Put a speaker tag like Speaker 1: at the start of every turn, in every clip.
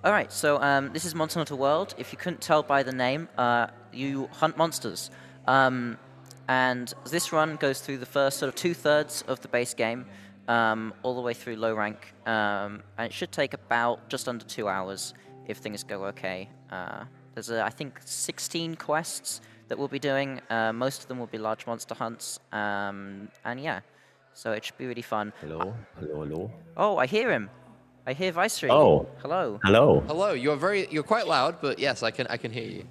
Speaker 1: All right, so this is Monster Hunter World. If you couldn't tell by the name, you hunt monsters. Um, and this run goes through the first sort of two-thirds of the base game, all the way through low rank. And it should take about just under 2 hours if things go okay. There's, I think, 16 quests that we'll be doing. Most of them will be large monster hunts. And yeah, so it should be really fun.
Speaker 2: Hello, hello, hello.
Speaker 1: Oh, I hear him. I hear Vicery.
Speaker 2: Oh,
Speaker 1: Hello.
Speaker 2: hello.
Speaker 3: Hello, you're quite loud, but yes, I can hear you.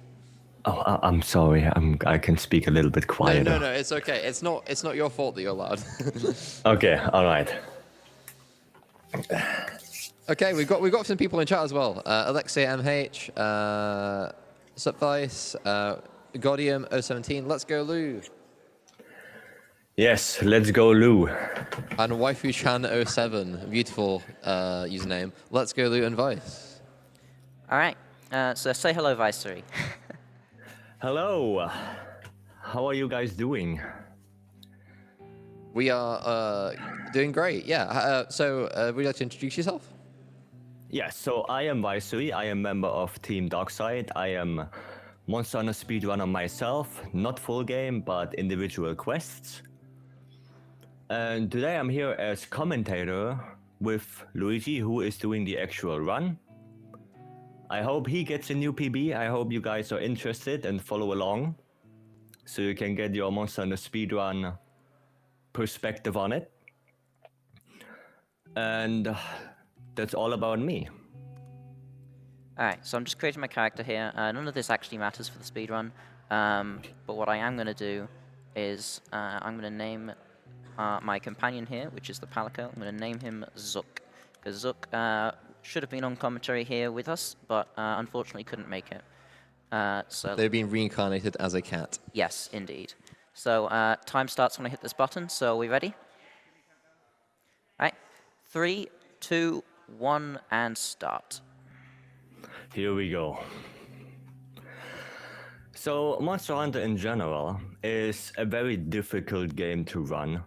Speaker 2: Oh, I'm sorry. I can speak a little bit
Speaker 3: No,
Speaker 2: quieter.
Speaker 3: no, it's okay. It's not your fault that you're loud.
Speaker 2: Okay, all right.
Speaker 3: Okay, we've got some people in chat as well. Alexei MH, Subvice, Gaudium 017. Let's go, Lou.
Speaker 2: Yes, let's go, Lou.
Speaker 3: And Waifu Chan 07, beautiful username. Let's go, Lou and Vice.
Speaker 1: All right. So say hello, Vicery.
Speaker 2: Hello. How are you guys doing?
Speaker 3: We are doing great. Yeah. Would you like to introduce yourself?
Speaker 2: Yes, so I am Vaisui. I am member of Team Darkside. I am Monster Hunter speedrunner myself, not full game, but individual quests. And today I'm here as commentator with Louwegi, who is doing the actual run. I hope he gets a new PB. I hope you guys are interested and follow along, so you can get your Monster Hunter speedrun perspective on it. And that's all about me.
Speaker 1: All right. So I'm just creating my character here. None of this actually matters for the speedrun. But what I am going to do is I'm going to name my companion here, which is the Palico. I'm going to name him Zook, because Zook should have been on commentary here with us, but unfortunately couldn't make it. So
Speaker 3: They've been reincarnated as a cat.
Speaker 1: yes, indeed. So time starts when I hit this button. So are we ready? All right. 3, 2, 1, and start.
Speaker 2: Here we go. So Monster Hunter in general is a very difficult game to run.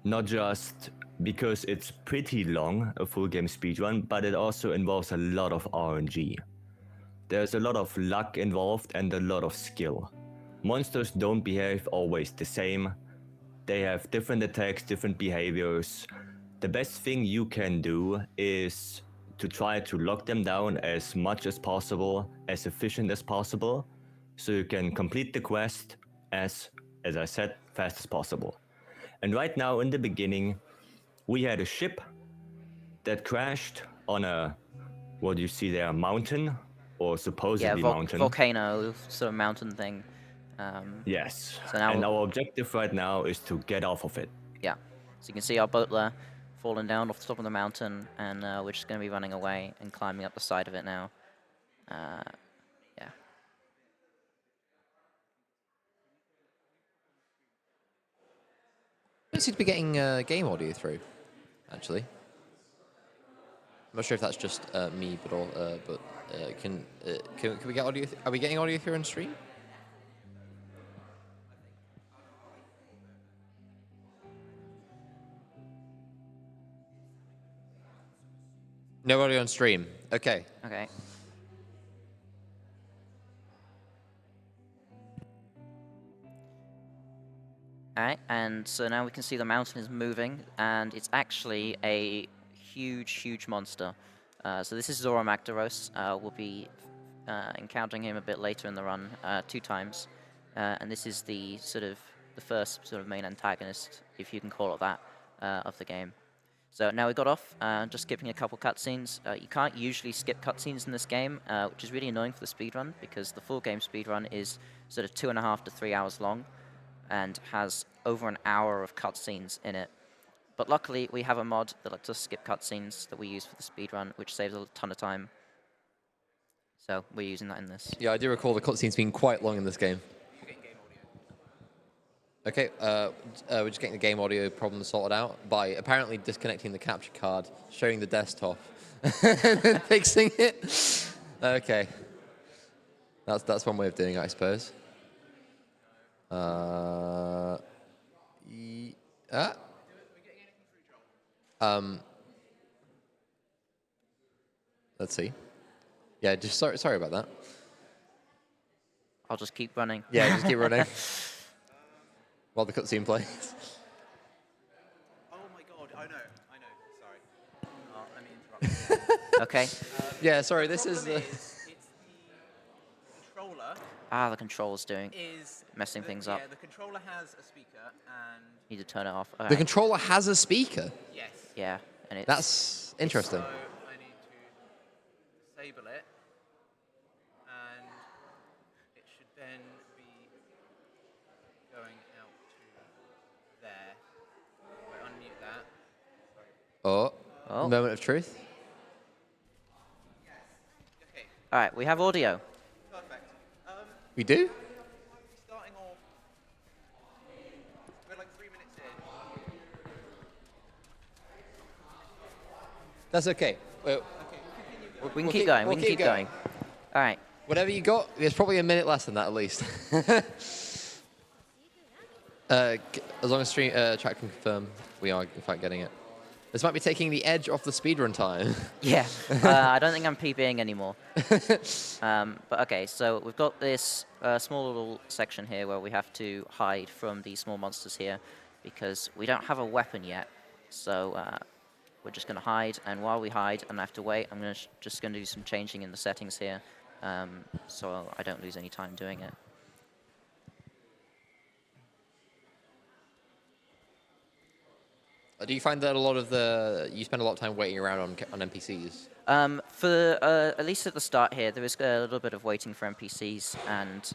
Speaker 2: Not just because it's pretty long, a full game speedrun, but it also involves a lot of RNG. There's a lot of luck involved and a lot of skill. Monsters don't behave always the same. They have different attacks, different behaviors. The best thing you can do is to try to lock them down as much as possible, as efficient as possible, so you can complete the quest as I said, fast as possible. And right now in the beginning, we had a ship that crashed on a, what do you see there, mountain, or supposedly mountain.
Speaker 1: Volcano, sort of mountain thing.
Speaker 2: Yes,
Speaker 1: So now
Speaker 2: and our objective right now is to get off of it.
Speaker 1: Yeah. So you can see our boat there falling down off the top of the mountain, and we're just going to be running away and climbing up the side of it now. Yeah.
Speaker 3: I don't seem to be getting game audio through, actually. I'm not sure if that's just me, but can we get audio? Are we getting audio through on stream? No audio on stream. Okay.
Speaker 1: Okay. Alright, and so now we can see the mountain is moving, and it's actually a huge, huge monster. So this is Zoroark. We'll be encountering him a bit later in the run, 2 times. And this is the first sort of main antagonist, if you can call it that, of the game. So now we got off, just skipping a couple cutscenes. You can't usually skip cutscenes in this game, which is really annoying for the speedrun, because the full game speedrun is sort of 2.5 to 3 hours long, and has over an hour of cutscenes in it. But luckily, we have a mod that lets us skip cutscenes that we use for the speedrun, which saves a ton of time. So we're using that in this.
Speaker 3: Yeah, I do recall the cutscenes being quite long in this game. Okay, we're just getting the game audio problem sorted out by apparently disconnecting the capture card, showing the desktop, and then fixing it. Okay, that's one way of doing it, I suppose. Let's see. Yeah, just sorry about that.
Speaker 1: I'll just keep running.
Speaker 3: Yeah, just keep running while the cutscene plays.
Speaker 4: Oh my god, I know, sorry. Let me interrupt.
Speaker 1: Okay.
Speaker 3: Yeah, sorry. This is.
Speaker 4: Problem is, it's the controller
Speaker 1: Ah, the control's doing.
Speaker 4: is
Speaker 1: Messing things up.
Speaker 4: Yeah, the controller has a speaker, and
Speaker 1: Need to turn it off.
Speaker 3: The
Speaker 1: Alright.
Speaker 3: controller has a speaker.
Speaker 4: yes.
Speaker 1: Yeah, and it's
Speaker 3: That's interesting.
Speaker 4: So I need to disable it, and it should then be going out to there. If I unmute that.
Speaker 3: Oh,
Speaker 1: Oh.
Speaker 3: moment of truth.
Speaker 4: Okay,
Speaker 1: all right. We have audio.
Speaker 4: perfect.
Speaker 3: We do.
Speaker 4: Starting off, we're like 3 minutes in.
Speaker 3: That's okay. Well,
Speaker 1: We can keep going.
Speaker 3: we'll
Speaker 1: We can keep going. All right.
Speaker 3: Whatever you got, there's probably a minute less than that at least. As long as stream chat can confirm, we are in fact getting it. This might be taking the edge off the speedrun time.
Speaker 1: Yeah. I don't think I'm PBing anymore. But okay. So we've got this small little section here where we have to hide from these small monsters here because we don't have a weapon yet. So we're just going to hide, and while we hide and I have to wait, I'm just going to do some changing in the settings here, so I don't lose any time doing it.
Speaker 3: Do you find that you spend a lot of time waiting around on NPCs?
Speaker 1: At least at the start here, there is a little bit of waiting for NPCs, and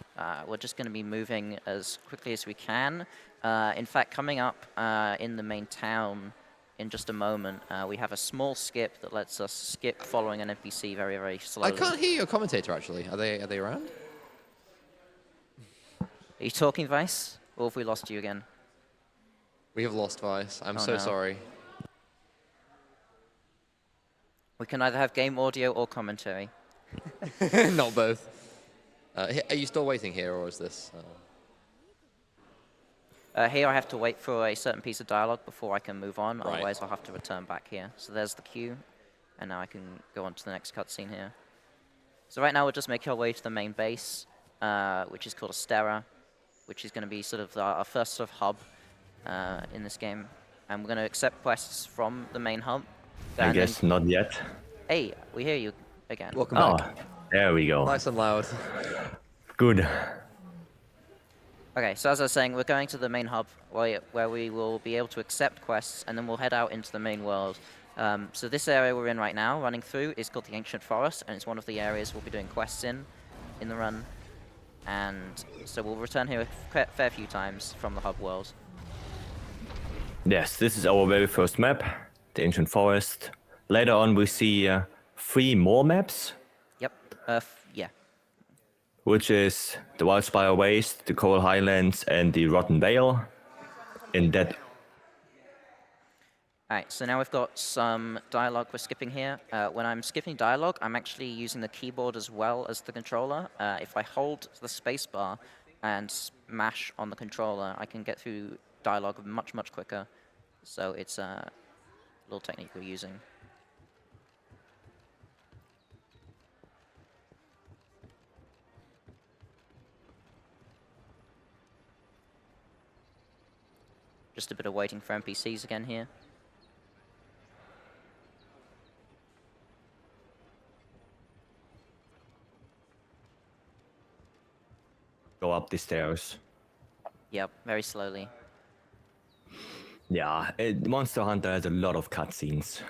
Speaker 1: we're just going to be moving as quickly as we can. In fact, coming up in the main town in just a moment, we have a small skip that lets us skip following an NPC very, very slowly.
Speaker 3: I can't hear your commentator actually. Are they around?
Speaker 1: Are you talking, Vice? Or have we lost you again?
Speaker 3: We have lost Vice. I'm
Speaker 1: Oh,
Speaker 3: so
Speaker 1: no.
Speaker 3: sorry.
Speaker 1: We can either have game audio or commentary.
Speaker 3: Not both. Are you still waiting here, or is this?
Speaker 1: Here I have to wait for a certain piece of dialogue before I can move on,
Speaker 3: Right.
Speaker 1: otherwise I'll have to return back here. So there's the queue, and now I can go on to the next cutscene here. So right now we're just making our way to the main base, which is called Astera, which is going to be sort of our first sort of hub in this game. And we're going to accept quests from the main hub.
Speaker 2: I
Speaker 1: and
Speaker 2: guess
Speaker 1: then-
Speaker 2: not yet.
Speaker 1: Hey, we hear you again.
Speaker 3: Welcome
Speaker 2: Oh,
Speaker 3: back.
Speaker 2: there we go.
Speaker 3: Nice and loud.
Speaker 2: Good.
Speaker 1: Okay, so as I was saying, we're going to the main hub where we will be able to accept quests, and then we'll head out into the main world. So this area we're in right now, running through, is called the Ancient Forest, and it's one of the areas we'll be doing quests in the run. And so we'll return here a fair few times from the hub world.
Speaker 2: Yes, this is our very first map, the Ancient Forest. Later on, we see 3 more maps,
Speaker 1: Yep. Yeah.
Speaker 2: which is the Wildspire Waste, the Coral Highlands, and the Rotten Vale. In that,
Speaker 1: Alright, so now we've got some dialogue we're skipping here. When I'm skipping dialogue, I'm actually using the keyboard as well as the controller. If I hold the spacebar and smash on the controller, I can get through dialogue much, much quicker. So it's a little technique we're using. Just a bit of waiting for NPCs again here.
Speaker 2: go up the stairs.
Speaker 1: Yep, very slowly.
Speaker 2: Yeah, Monster Hunter has a lot of cutscenes.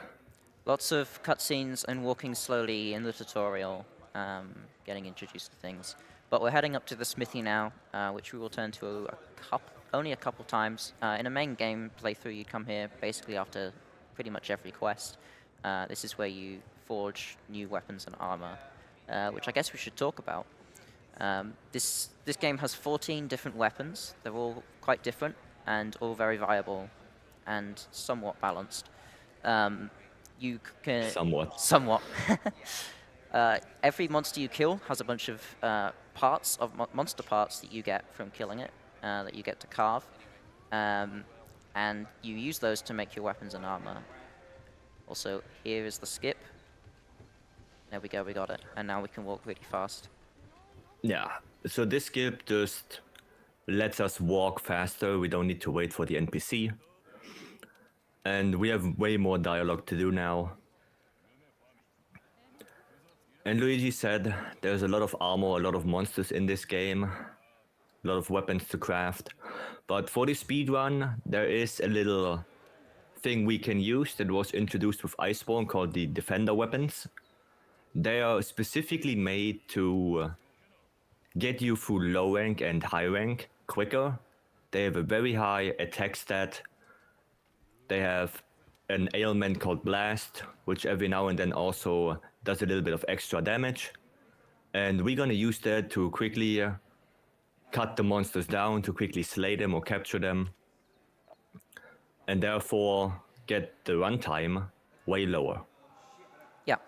Speaker 1: Lots of cutscenes and walking slowly in the tutorial, getting introduced to things. But we're heading up to the smithy now, which we will turn to only a couple times. In a main game playthrough, you come here basically after pretty much every quest. This is where you forge new weapons and armor, which I guess we should talk about. This game has 14 different weapons. They're all quite different and all very viable and somewhat balanced. You can
Speaker 2: Somewhat.
Speaker 1: every monster you kill has a bunch of parts of monster parts that you get from killing it, that you get to carve, and you use those to make your weapons and armor. Also, here is the skip. There we go, we got it. And now we can walk really fast.
Speaker 2: Yeah, so this skip just lets us walk faster. We don't need to wait for the NPC. And we have way more dialogue to do now. And Luigi said there's a lot of armor, a lot of monsters in this game, a lot of weapons to craft. But for the speedrun, there is a little thing we can use that was introduced with Iceborne called the Defender weapons. They are specifically made to get you through low rank and high rank quicker. They have a very high attack stat. They have an ailment called Blast, which every now and then also does a little bit of extra damage. And we're gonna use that to quickly cut the monsters down, to quickly slay them or capture them. And therefore get the runtime way lower.
Speaker 1: Yeah.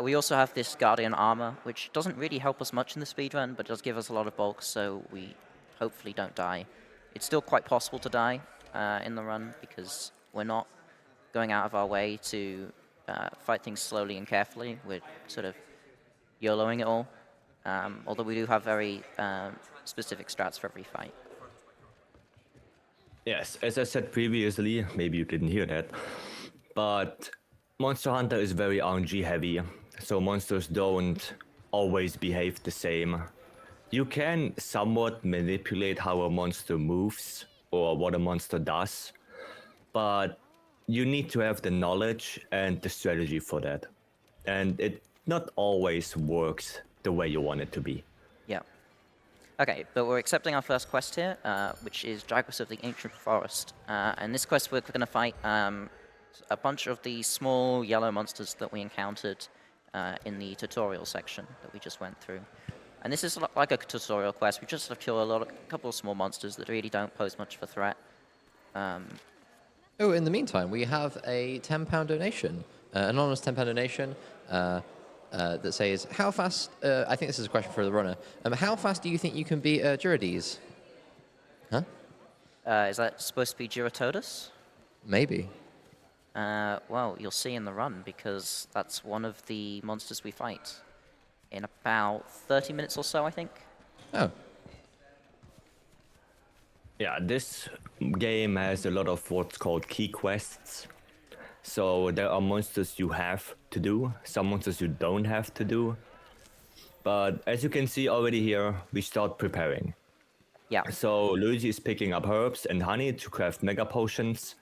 Speaker 1: We also have this Guardian armor, which doesn't really help us much in the speedrun, but does give us a lot of bulk, so we hopefully don't die. It's still quite possible to die in the run, because we're not going out of our way to fight things slowly and carefully. We're sort of YOLOing it all, although we do have very specific strats for every fight.
Speaker 2: Yes, as I said previously, maybe you didn't hear that, but Monster Hunter is very RNG heavy, so monsters don't always behave the same. You can somewhat manipulate how a monster moves or what a monster does, but you need to have the knowledge and the strategy for that. And it not always works the way you want it to be.
Speaker 1: Yeah. Okay, but we're accepting our first quest here, which is Jaguars of the Ancient Forest. And this quest we're going to fight a bunch of the small yellow monsters that we encountered in the tutorial section that we just went through. And this is like a tutorial quest. We just have to kill a couple of small monsters that really don't pose much of a threat.
Speaker 3: Oh, in the meantime, we have a £10 donation, anonymous £10 donation that says, how fast, I think this is a question for the runner, how fast do you think you can beat Gyrodes? Huh?
Speaker 1: Is that supposed to be Gyrototus?
Speaker 3: Maybe.
Speaker 1: Well, you'll see in the run, because that's one of the monsters we fight in about 30 minutes or so, I think.
Speaker 3: Oh.
Speaker 2: Yeah, this game has a lot of what's called key quests. So there are monsters you have to do, some monsters you don't have to do. But as you can see already here, we start preparing.
Speaker 1: Yeah.
Speaker 2: So Luigi is picking up herbs and honey to craft mega potions.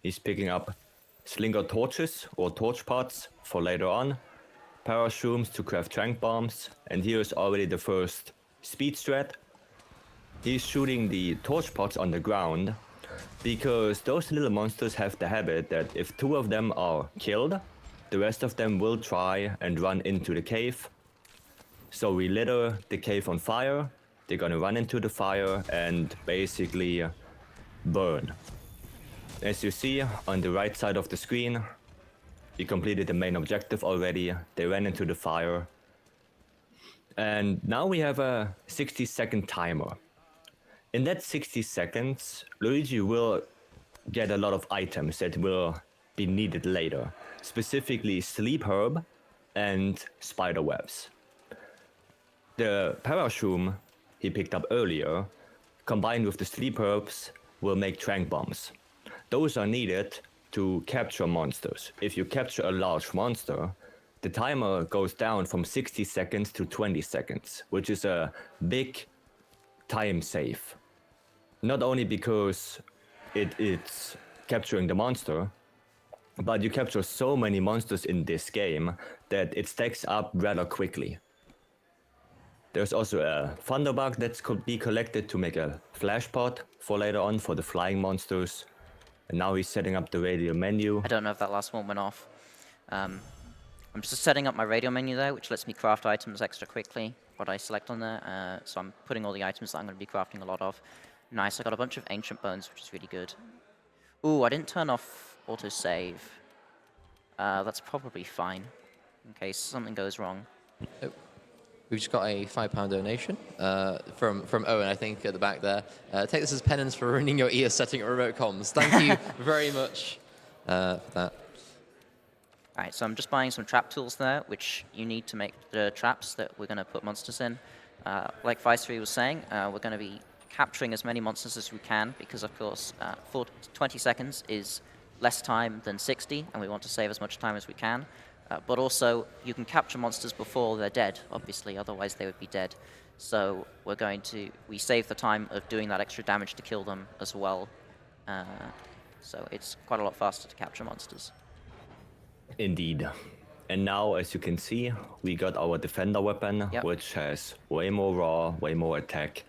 Speaker 2: He's picking up slinger torches or torch pots for later on, parashrooms to craft trank bombs, and here's already the first speed strat. He's shooting the torch pots on the ground because those little monsters have the habit that if two of them are killed, the rest of them will try and run into the cave. So we litter the cave on fire, they're gonna run into the fire and basically burn. As you see on the right side of the screen, we completed the main objective already. They ran into the fire. And now we have a 60-second timer. In that 60 seconds, Luigi will get a lot of items that will be needed later. Specifically sleep herb and spider webs. The parashroom he picked up earlier, combined with the sleep herbs, will make trank bombs. Those are needed to capture monsters. If you capture a large monster, the timer goes down from 60 seconds to 20 seconds, which is a big time save. Not only because it's capturing the monster, but you capture so many monsters in this game that it stacks up rather quickly. There's also a thunderbug that could be collected to make a flash pod for later on for the flying monsters. And now he's setting up the radio menu.
Speaker 1: I don't know if that last one went off. I'm just setting up my radio menu there, which lets me craft items extra quickly, what I select on there. So I'm putting all the items that I'm going to be crafting a lot of. Nice, I got a bunch of ancient bones, which is really good. Ooh, I didn't turn off autosave. That's probably fine, in case something goes wrong.
Speaker 3: Oh. We've just got a £5 donation from Owen, I think, at the back there. Take this as penance for ruining your ear setting at remote comms. Thank you very much for that.
Speaker 1: Alright, so I'm just buying some trap tools there, which you need to make the traps that we're going to put monsters in. Like Vice3 was saying, we're going to be capturing as many monsters as we can, because of course 20 seconds is less time than 60, and we want to save as much time as we can. But also, you can capture monsters before they're dead, obviously, otherwise they would be dead. So we save the time of doing that extra damage to kill them as well. So it's quite a lot faster to capture monsters.
Speaker 2: Indeed. And now, as you can see, we got our defender weapon,
Speaker 1: Yep.
Speaker 2: which has way more raw, way more attack.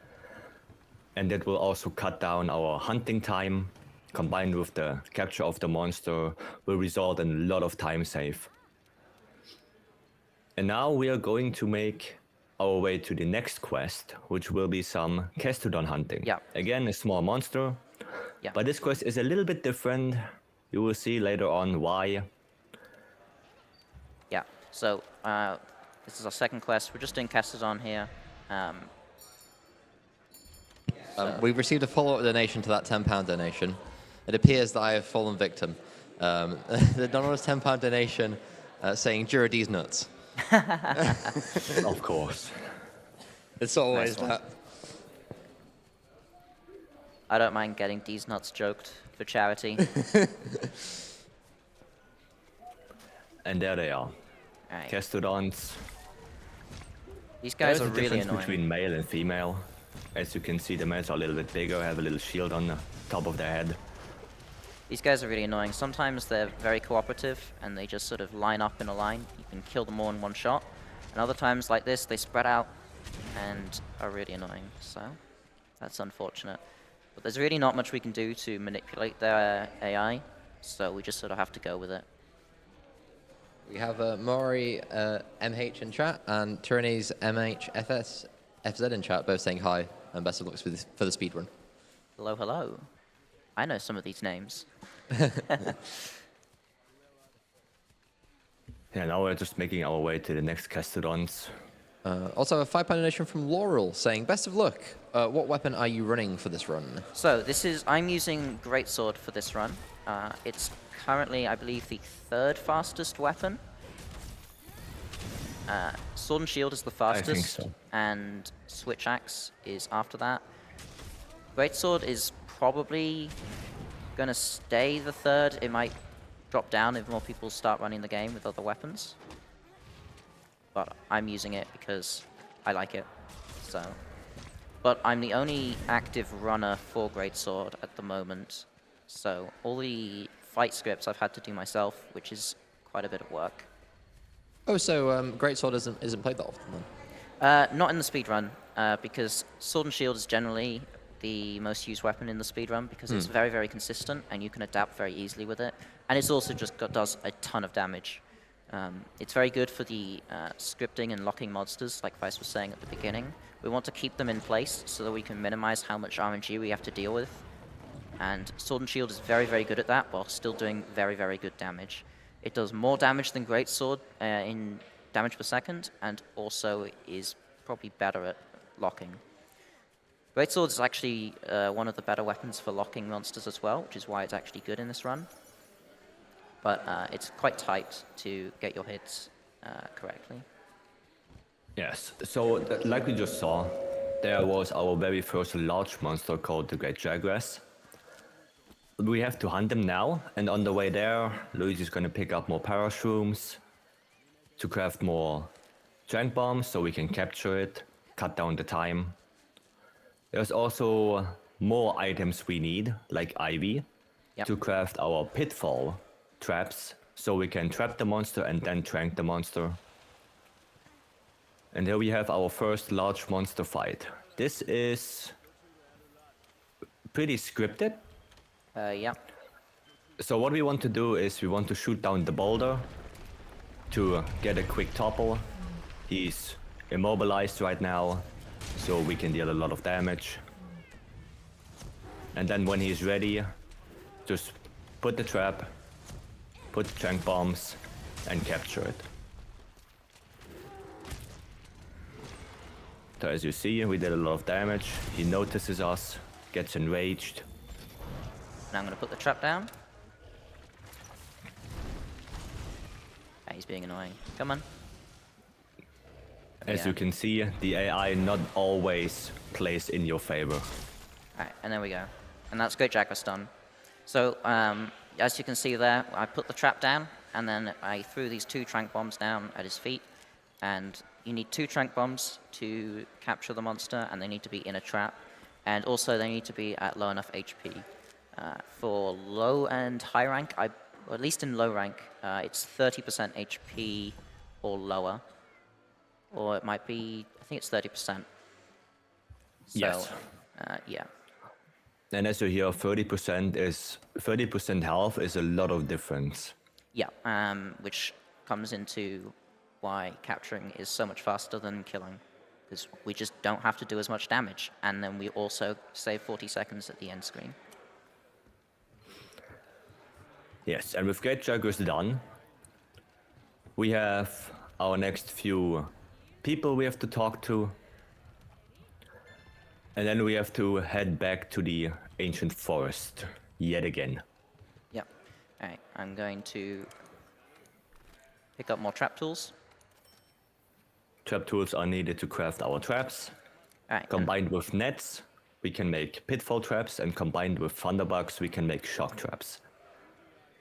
Speaker 2: And that will also cut down our hunting time, combined with the capture of the monster, will result in a lot of time save. And now we are going to make our way to the next quest, which will be some Castodon hunting.
Speaker 1: Yeah.
Speaker 2: Again, a small monster.
Speaker 1: Yeah.
Speaker 2: But this quest is a little bit different. You will see later on why.
Speaker 1: Yeah, so this is our second quest. We're just doing Castodon here.
Speaker 3: We've received a follow-up donation to that £10 donation. It appears that I have fallen victim. The anonymous £10 donation saying, Duradee's nuts.
Speaker 2: Of course.
Speaker 3: It's always
Speaker 1: Nice one.
Speaker 3: that.
Speaker 1: I don't mind getting D's nuts joked for charity.
Speaker 2: And there they are.
Speaker 1: Alright.
Speaker 2: Castodons.
Speaker 1: These guys
Speaker 2: There's
Speaker 1: are
Speaker 2: a
Speaker 1: really
Speaker 2: difference
Speaker 1: annoying.
Speaker 2: between male and female. As you can see, the males are a little bit bigger, have a little shield on the top of their head.
Speaker 1: These guys are really annoying. Sometimes they're very cooperative and they just sort of line up in a line. You can kill them all in one shot. And other times like this, they spread out and are really annoying. So that's unfortunate. But there's really not much we can do to manipulate their AI. So we just sort of have to go with it.
Speaker 3: We have Maury MH in chat and Tyranny's FZ in chat, both saying hi and best of luck for the speedrun.
Speaker 1: Hello, hello. I know some of these names.
Speaker 2: Yeah, now we're just making our way to the next Castodons.
Speaker 3: Also, a £5 donation from Laurel saying, best of luck. What weapon are you running for this run?
Speaker 1: So I'm using Greatsword for this run. It's currently, I believe, the third fastest weapon. Sword and Shield is the fastest,
Speaker 2: think so.
Speaker 1: and Switch Axe is after that. Greatsword is probably going to stay the third. It might drop down if more people start running the game with other weapons. But I'm using it because I like it. So, but I'm the only active runner for Greatsword at the moment. So all the fight scripts I've had to do myself, which is quite a bit of work.
Speaker 3: Oh, so Greatsword isn't played that often then?
Speaker 1: Not in the speedrun, because Sword and Shield is generally the most used weapon in the speedrun because it's very, very consistent and you can adapt very easily with it. And it's also just does a ton of damage. It's very good for the scripting and locking monsters, like Vice was saying at the beginning. We want to keep them in place so that we can minimize how much RNG we have to deal with. And Sword and Shield is very, very good at that while still doing very, very good damage. It does more damage than Greatsword in damage per second, and also is probably better at locking. Greatsword is actually one of the better weapons for locking monsters as well, which is why it's actually good in this run. But it's quite tight to get your hits correctly.
Speaker 2: Yes, so like we just saw, there was our very first large monster called the Great Jaguars. We have to hunt them now, and on the way there, Luigi's gonna pick up more parashrooms to craft more trank bombs so we can capture it, cut down the time. There's also more items we need, like Ivy, to craft our pitfall traps so we can trap the monster and then trank the monster. And here we have our first large monster fight. This is pretty scripted.
Speaker 1: Yeah.
Speaker 2: So what we want to do is we want to shoot down the boulder to get a quick topple. He's immobilized right now, so we can deal a lot of damage. And then when he's ready, just put the trap, put the trank bombs, and capture it. So as you see, we did a lot of damage. He notices us, gets enraged.
Speaker 1: Now I'm going to put the trap down. being annoying. Come on.
Speaker 2: As
Speaker 1: Yeah.
Speaker 2: you can see, the AI not always plays in your favor.
Speaker 1: Alright, and there we go. And that's Great Jaguar done. So, as you can see there, I put the trap down, and then I threw these 2 trank bombs down at his feet. And you need 2 trank bombs to capture the monster, and they need to be in a trap. And also, they need to be at low enough HP. For low and high rank, or at least in low rank, it's 30% HP or lower. Or it might be, I think it's 30%. So,
Speaker 2: Yes.
Speaker 1: Yeah.
Speaker 2: And as you hear, 30% health is a lot of difference.
Speaker 1: Yeah, which comes into why capturing is so much faster than killing, because we just don't have to do as much damage, and then we also save 40 seconds at the end screen.
Speaker 2: Yes, and with Great Jaguars done, we have our next few people we have to talk to. And then we have to head back to the ancient forest yet again.
Speaker 1: Yep. Alright, I'm going to pick up more trap tools.
Speaker 2: Trap tools are needed to craft our traps.
Speaker 1: Alright,
Speaker 2: Combined with nets, we can make pitfall traps, and combined with thunderbugs, we can make shock traps.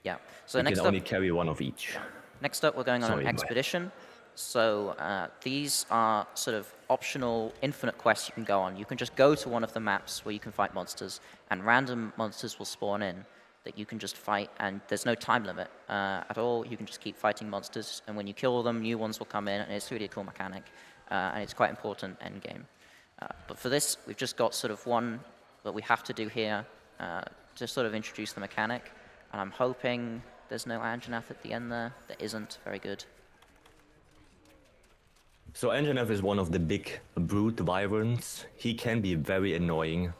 Speaker 1: yeah. So
Speaker 2: We
Speaker 1: next
Speaker 2: can
Speaker 1: up,
Speaker 2: only carry one of each.
Speaker 1: Next up, we're going on
Speaker 2: Sorry,
Speaker 1: an
Speaker 2: go ahead.
Speaker 1: expedition. So these are sort of optional infinite quests you can go on. You can just go to one of the maps where you can fight monsters, and random monsters will spawn in that you can just fight, and there's no time limit at all. You can just keep fighting monsters, and when you kill them, new ones will come in, and it's really a cool mechanic, and it's quite important end game. But for this, we've just got sort of one that we have to do here to sort of introduce the mechanic, and I'm hoping there's no Anjanath at the end there. There isn't. Very good.
Speaker 2: So Anjanath is one of the big brute wyverns. He can be very annoying.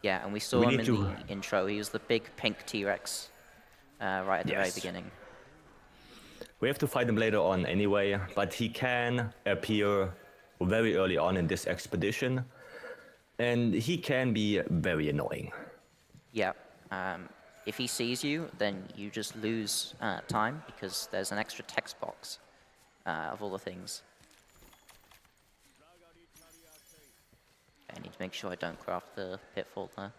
Speaker 1: Yeah, and we saw
Speaker 2: We
Speaker 1: him
Speaker 2: need
Speaker 1: in
Speaker 2: to-
Speaker 1: the intro. He was the big pink T-Rex right at the very
Speaker 2: Yes.
Speaker 1: beginning.
Speaker 2: We have to fight him later on anyway, but he can appear very early on in this expedition. And he can be very annoying.
Speaker 1: Yeah. If he sees you, then you just lose time because there's an extra text box of all the things. I need to make sure I don't craft the pitfall there.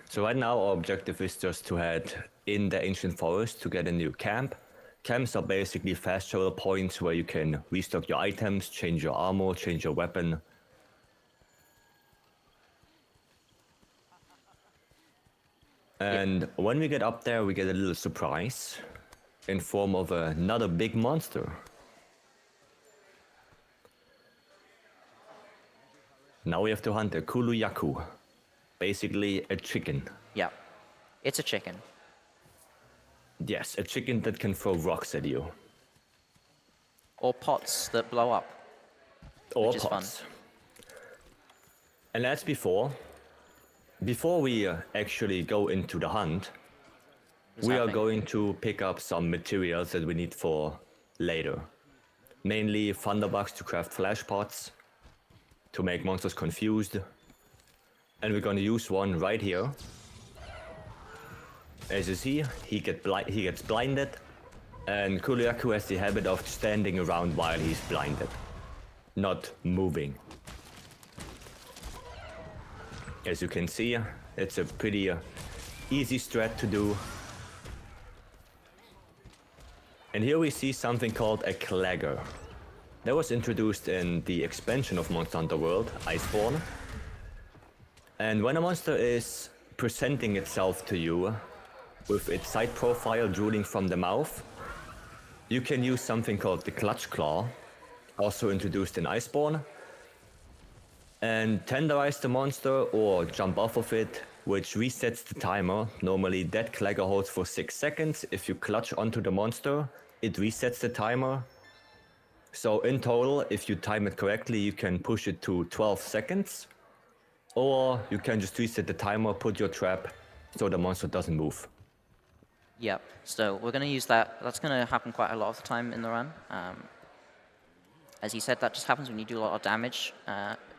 Speaker 2: So right now our objective is just to head in the ancient forest to get a new camp. Camps are basically fast travel points where you can restock your items, change your armor, change your weapon. And when we get up there, we get a little surprise in form of another big monster. Now we have to hunt a Kuluyaku, basically a chicken.
Speaker 1: Yeah. It's a chicken.
Speaker 2: Yes, a chicken that can throw rocks at you.
Speaker 1: Or pots that blow up.
Speaker 2: Or
Speaker 1: Which is fun.
Speaker 2: pots. And as before we actually go into the hunt,
Speaker 1: What's
Speaker 2: we are
Speaker 1: happening?
Speaker 2: going to pick up some materials that we need for later. Mainly thunderbugs to craft flash pots, to make monsters confused. And we're gonna use one right here. As you see, he gets blinded, and Kuluyaku has the habit of standing around while he's blinded, not moving. As you can see, it's a pretty easy strat to do. And here we see something called a clagger. That was introduced in the expansion of Monster Hunter World, Iceborne. And when a monster is presenting itself to you with its side profile drooling from the mouth, you can use something called the Clutch Claw, also introduced in Iceborne, and tenderize the monster or jump off of it, which resets the timer. Normally that clagger holds for 6 seconds. If you clutch onto the monster, it resets the timer. So in total, if you time it correctly, you can push it to 12 seconds. Or you can just reset the timer, put your trap, so the monster doesn't move.
Speaker 1: Yeah, so we're going to use that. That's going to happen quite a lot of the time in the run. As you said, that just happens when you do a lot of damage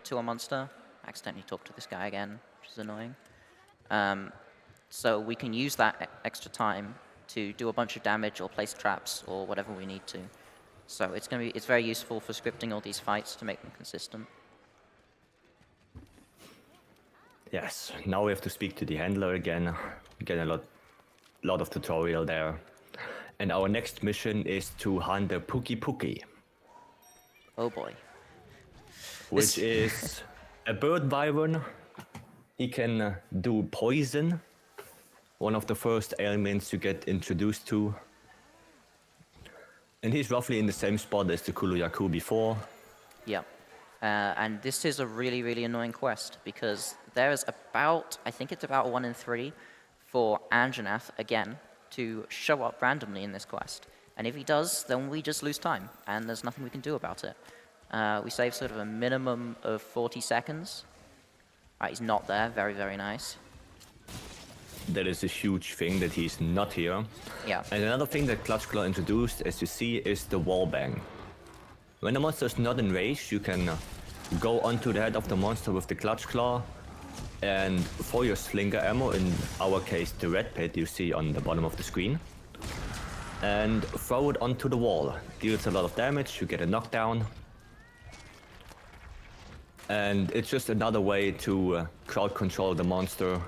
Speaker 1: to a monster. I accidentally talked to this guy again, which is annoying. So we can use that extra time to do a bunch of damage or place traps or whatever we need to. So it's very useful for scripting all these fights to make them consistent.
Speaker 2: Yes, now we have to speak to the handler again. Get a lot of tutorial there. And our next mission is to hunt the Puki,
Speaker 1: Oh boy.
Speaker 2: which is a bird wyvern. He can do poison, one of the first ailments you get introduced to. And he's roughly in the same spot as the Kuluyaku before.
Speaker 1: Yeah. And this is a really, really annoying quest because there is about, I think it's about 1 in 3 for Anjanath, again, to show up randomly in this quest. And if he does, then we just lose time, and there's nothing we can do about it. We save sort of a minimum of 40 seconds. Alright, he's not there. Very, very nice.
Speaker 2: That is a huge thing that he's not here.
Speaker 1: Yeah.
Speaker 2: And another thing that Clutch Claw introduced, as you see, is the wall bang. When the monster is not in range, you can go onto the head of the monster with the Clutch Claw and for your slinger ammo, in our case the red pit you see on the bottom of the screen, and throw it onto the wall. Deals a lot of damage, you get a knockdown. And it's just another way to crowd control the monster.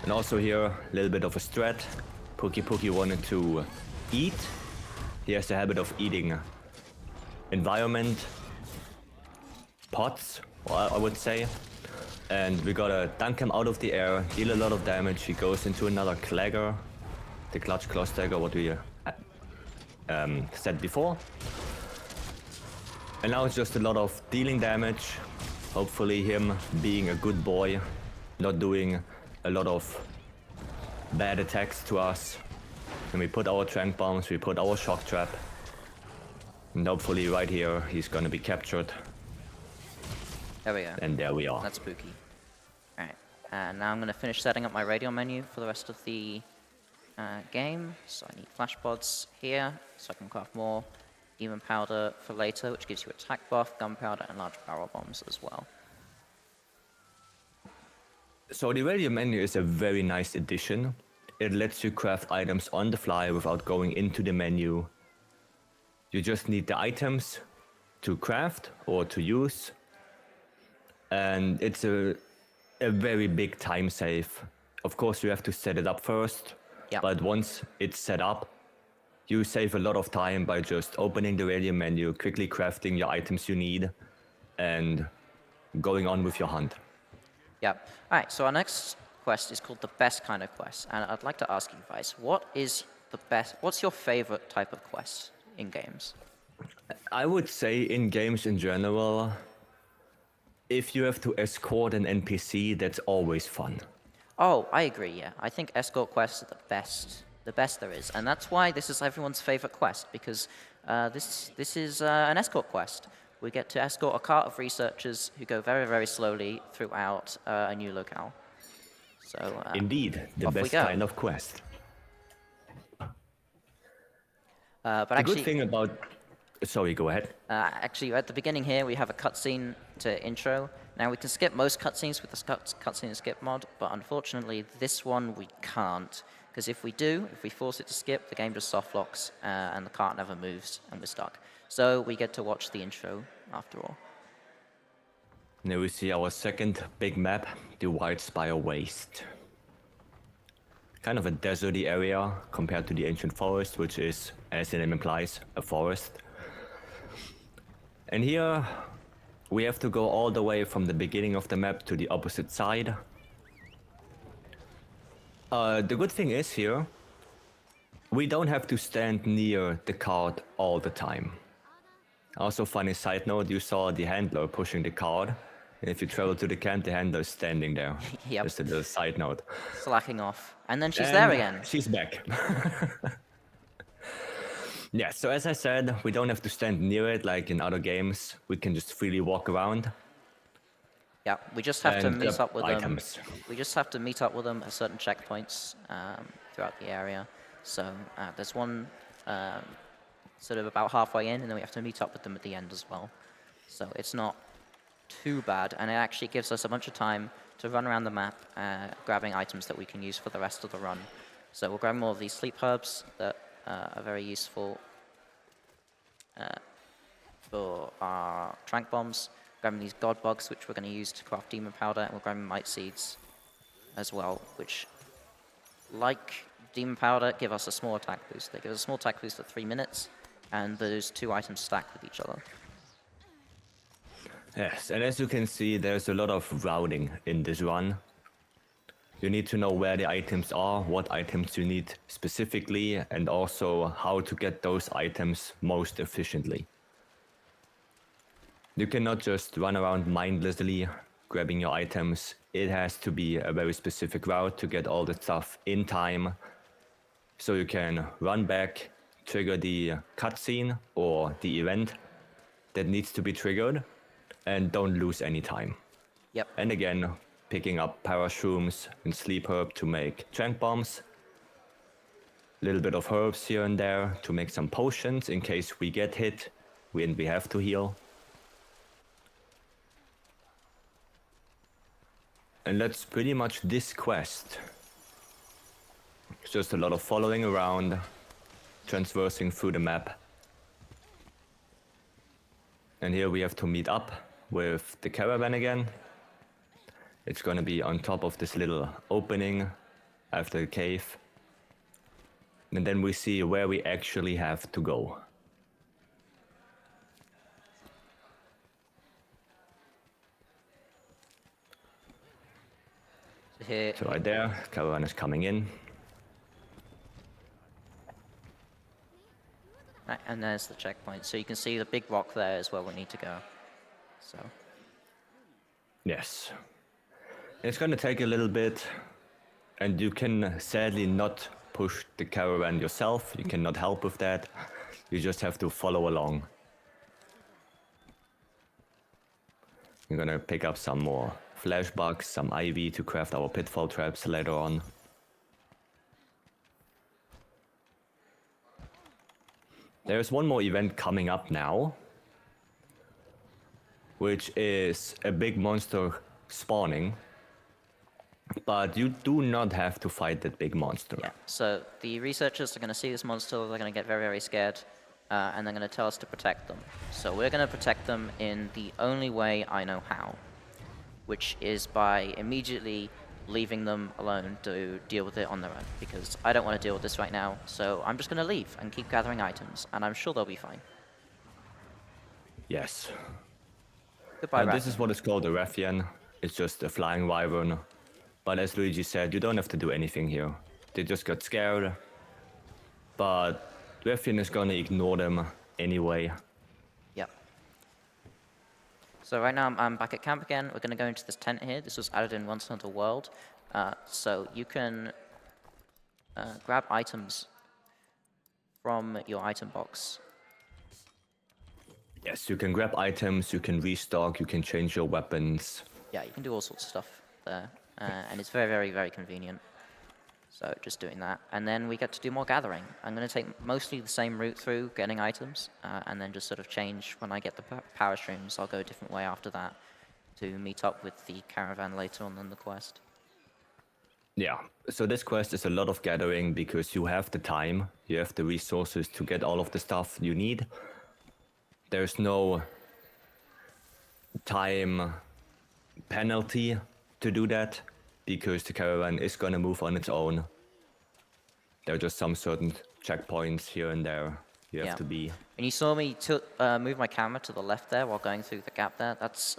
Speaker 2: And also here, a little bit of a strat. Puki wanted to eat. He has the habit of eating environment pots, I would say. And we gotta dunk him out of the air, deal a lot of damage. He goes into another clagger, the Clutch Claw stagger, what we said before. And now it's just a lot of dealing damage. Hopefully him being a good boy, not doing a lot of bad attacks to us. And we put our trank bombs, we put our shock trap. And hopefully right here he's gonna be captured.
Speaker 1: There we go.
Speaker 2: And there we are.
Speaker 1: That's spooky. Alright, and now I'm going to finish setting up my radio menu for the rest of the game. So I need flash pods here, so I can craft more demon powder for later, which gives you attack buff, gunpowder, and large barrel bombs as well.
Speaker 2: So the radio menu is a very nice addition. It lets you craft items on the fly without going into the menu. You just need the items to craft or to use. And it's a very big time save. Of course, you have to set it up first.
Speaker 1: Yeah.
Speaker 2: But once it's set up, you save a lot of time by just opening the radio menu, quickly crafting your items you need, and going on with your hunt.
Speaker 1: Yeah. Alright, so our next quest is called the best kind of quest. And I'd like to ask you guys, what's your favorite type of quest in games?
Speaker 2: I would say in games in general, if you have to escort an NPC, that's always fun.
Speaker 1: Oh, I agree, yeah. I think escort quests are the best there is. And that's why this is everyone's favorite quest, because this is an escort quest. We get to escort a cart of researchers who go very, very slowly throughout a new locale. So,
Speaker 2: Indeed, the
Speaker 1: off we
Speaker 2: best
Speaker 1: go.
Speaker 2: kind of quest.
Speaker 1: But
Speaker 2: The
Speaker 1: actually,
Speaker 2: good thing about... Sorry, go ahead.
Speaker 1: actually, at the beginning here, we have a cutscene to intro. Now, we can skip most cutscenes with the cutscene skip mod, but unfortunately, this one we can't. Because if we force it to skip, the game just soft locks, and the cart never moves, and we're stuck. So we get to watch the intro after all.
Speaker 2: Now we see our second big map, the White Spire Waste. Kind of a deserty area compared to the Ancient Forest, which is, as the name implies, a forest. And here we have to go all the way from the beginning of the map to the opposite side. The good thing is here, we don't have to stand near the cart all the time. Also, funny side note, you saw the handler pushing the cart. And if you travel to the camp, the handler is standing there.
Speaker 1: Yep.
Speaker 2: Just a little side note.
Speaker 1: Slacking off. And then she's
Speaker 2: And
Speaker 1: there again.
Speaker 2: She's back. Yeah, so as I said, we don't have to stand near it like in other games. We can just freely walk around.
Speaker 1: Yeah, we just have to
Speaker 2: and
Speaker 1: meet
Speaker 2: grab
Speaker 1: up with
Speaker 2: items.
Speaker 1: them. We just have to meet up with them at certain checkpoints throughout the area. So there's one sort of about halfway in, and then we have to meet up with them at the end as well. So it's not too bad, and it actually gives us a bunch of time to run around the map, grabbing items that we can use for the rest of the run. So we'll grab more of these sleep herbs that are very useful for our trank bombs. Grabbing these god bugs, which we're going to use to craft demon powder, and we're grabbing mite seeds as well, which, like demon powder, give us a small attack boost. They give us a small attack boost for 3 minutes, and those two items stack with each other.
Speaker 2: Yes, and as you can see, there's a lot of routing in this run. You need to know where the items are, what items you need specifically, and also how to get those items most efficiently. You cannot just run around mindlessly grabbing your items. It has to be a very specific route to get all the stuff in time, so you can run back, trigger the cutscene or the event that needs to be triggered, and don't lose any time.
Speaker 1: Yep.
Speaker 2: And again, picking up parashrooms and sleep herb to make trank bombs. A little bit of herbs here and there to make some potions in case we get hit and we have to heal. And that's pretty much this quest. It's just a lot of following around, transversing through the map. And here we have to meet up with the caravan again. It's gonna be on top of this little opening after the cave. And then we see where we actually have to go.
Speaker 1: So here,
Speaker 2: So right there, caravan is coming in.
Speaker 1: right, and there's the checkpoint. So you can see the big rock there is where we need to go. So
Speaker 2: Yes. It's gonna take a little bit, and you can sadly not push the caravan yourself. You cannot help with that. You just have to follow along. We're gonna pick up some more flash bugs, some ivy to craft our pitfall traps later on. There's one more event coming up now, which is a big monster spawning, but you do not have to fight that big monster.
Speaker 1: yeah, so the researchers are going to see this monster, they're going to get very, very scared, and they're going to tell us to protect them. So we're going to protect them in the only way I know how, which is by immediately leaving them alone to deal with it on their own, because I don't want to deal with this right now, so I'm just going to leave and keep gathering items, and I'm sure they'll be fine.
Speaker 2: Yes.
Speaker 1: Goodbye,
Speaker 2: And this
Speaker 1: Rathian.
Speaker 2: is what is called a Rathian. It's just a flying wyvern. But as Luigi said, you don't have to do anything here. They just got scared. But Rathian is gonna ignore them anyway.
Speaker 1: Yep. So right now I'm back at camp again. We're going to go into this tent here. This was added in Once Another World. So you can grab items from your item box.
Speaker 2: Yes, you can grab items, you can restock, you can change your weapons.
Speaker 1: Yeah, you can do all sorts of stuff there. And it's very, very, very convenient. So just doing that. And then we get to do more gathering. I'm going to take mostly the same route through getting items, and then just sort of change when I get the power streams. I'll go a different way after that to meet up with the caravan later on in the quest.
Speaker 2: Yeah, so this quest is a lot of gathering because you have the time, you have the resources to get all of the stuff you need. There's no time penalty to do that because the caravan is gonna move on its own. There are just some certain checkpoints here and there you have to be.
Speaker 1: And you saw me move my camera to the left there while going through the gap there. That's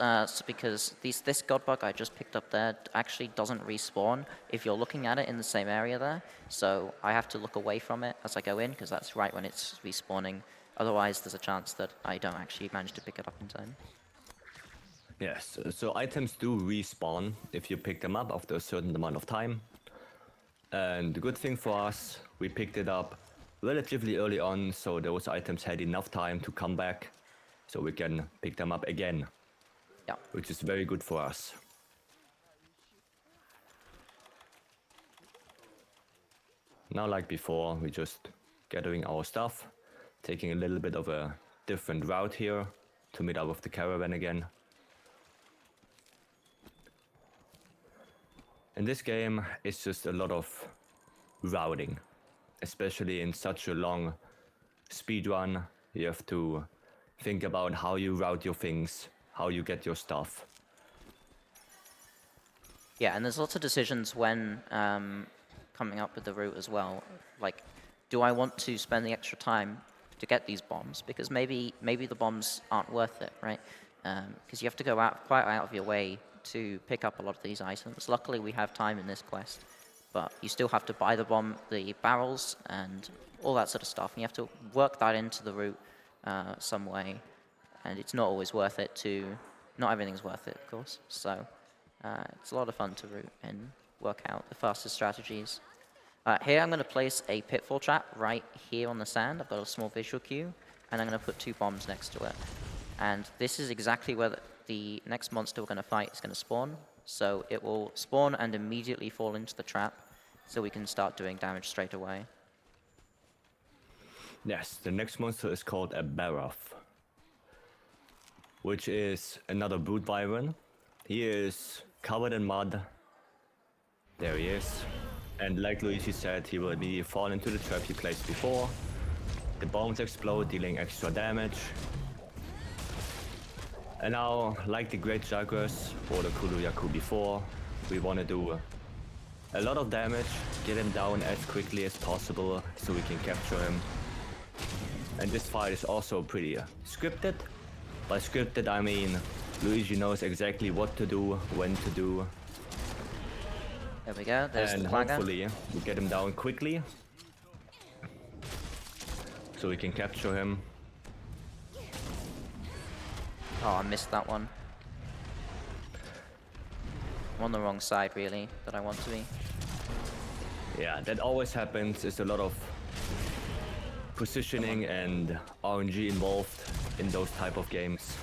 Speaker 1: because this god bug I just picked up there actually doesn't respawn if you're looking at it in the same area there. So I have to look away from it as I go in because that's right when it's respawning. Otherwise, there's a chance that I don't actually manage to pick it up in time.
Speaker 2: Yes, so items do respawn if you pick them up after a certain amount of time. And the good thing for us, we picked it up relatively early on, so those items had enough time to come back, so we can pick them up again.
Speaker 1: Yeah.
Speaker 2: Which is very good for us. Now, like before, we're just gathering our stuff, taking a little bit of a different route here to meet up with the caravan again. In this game, it's just a lot of routing, especially in such a long speedrun. You have to think about how you route your things, how you get your stuff.
Speaker 1: Yeah, and there's lots of decisions when coming up with the route as well. Like, do I want to spend the extra time to get these bombs? Because maybe the bombs aren't worth it, right? Because you have to go quite out of your way to pick up a lot of these items. Luckily, we have time in this quest, but you still have to buy the barrels, and all that sort of stuff. And you have to work that into the route some way, and it's not always worth it to. Not everything's worth it, of course. So. It's a lot of fun to route and work out the fastest strategies. Here I'm going to place a pitfall trap right here on the sand. I've got a small visual cue, and I'm going to put 2 bombs next to it. And this is exactly where the next monster we're going to fight is going to spawn. So it will spawn and immediately fall into the trap, so we can start doing damage straight away.
Speaker 2: Yes, the next monster is called a Baroth, which is another brute wyvern. He is covered in mud. There he is. And like Louwegi said, he will immediately fall into the trap he placed before. The bombs explode, dealing extra damage. And now, like the Great Jaguars or the Kuluyaku before, we want to do a lot of damage, get him down as quickly as possible so we can capture him. And this fight is also pretty scripted. By scripted, I mean Louwegi knows exactly what to do, when to do.
Speaker 1: There we go, there's
Speaker 2: and
Speaker 1: the flagger.
Speaker 2: hopefully we get him down quickly. So we can capture him.
Speaker 1: Oh, I missed that one. I'm on the wrong side, really, that I want to be.
Speaker 2: Yeah, that always happens. There's a lot of positioning and RNG involved in those type of games.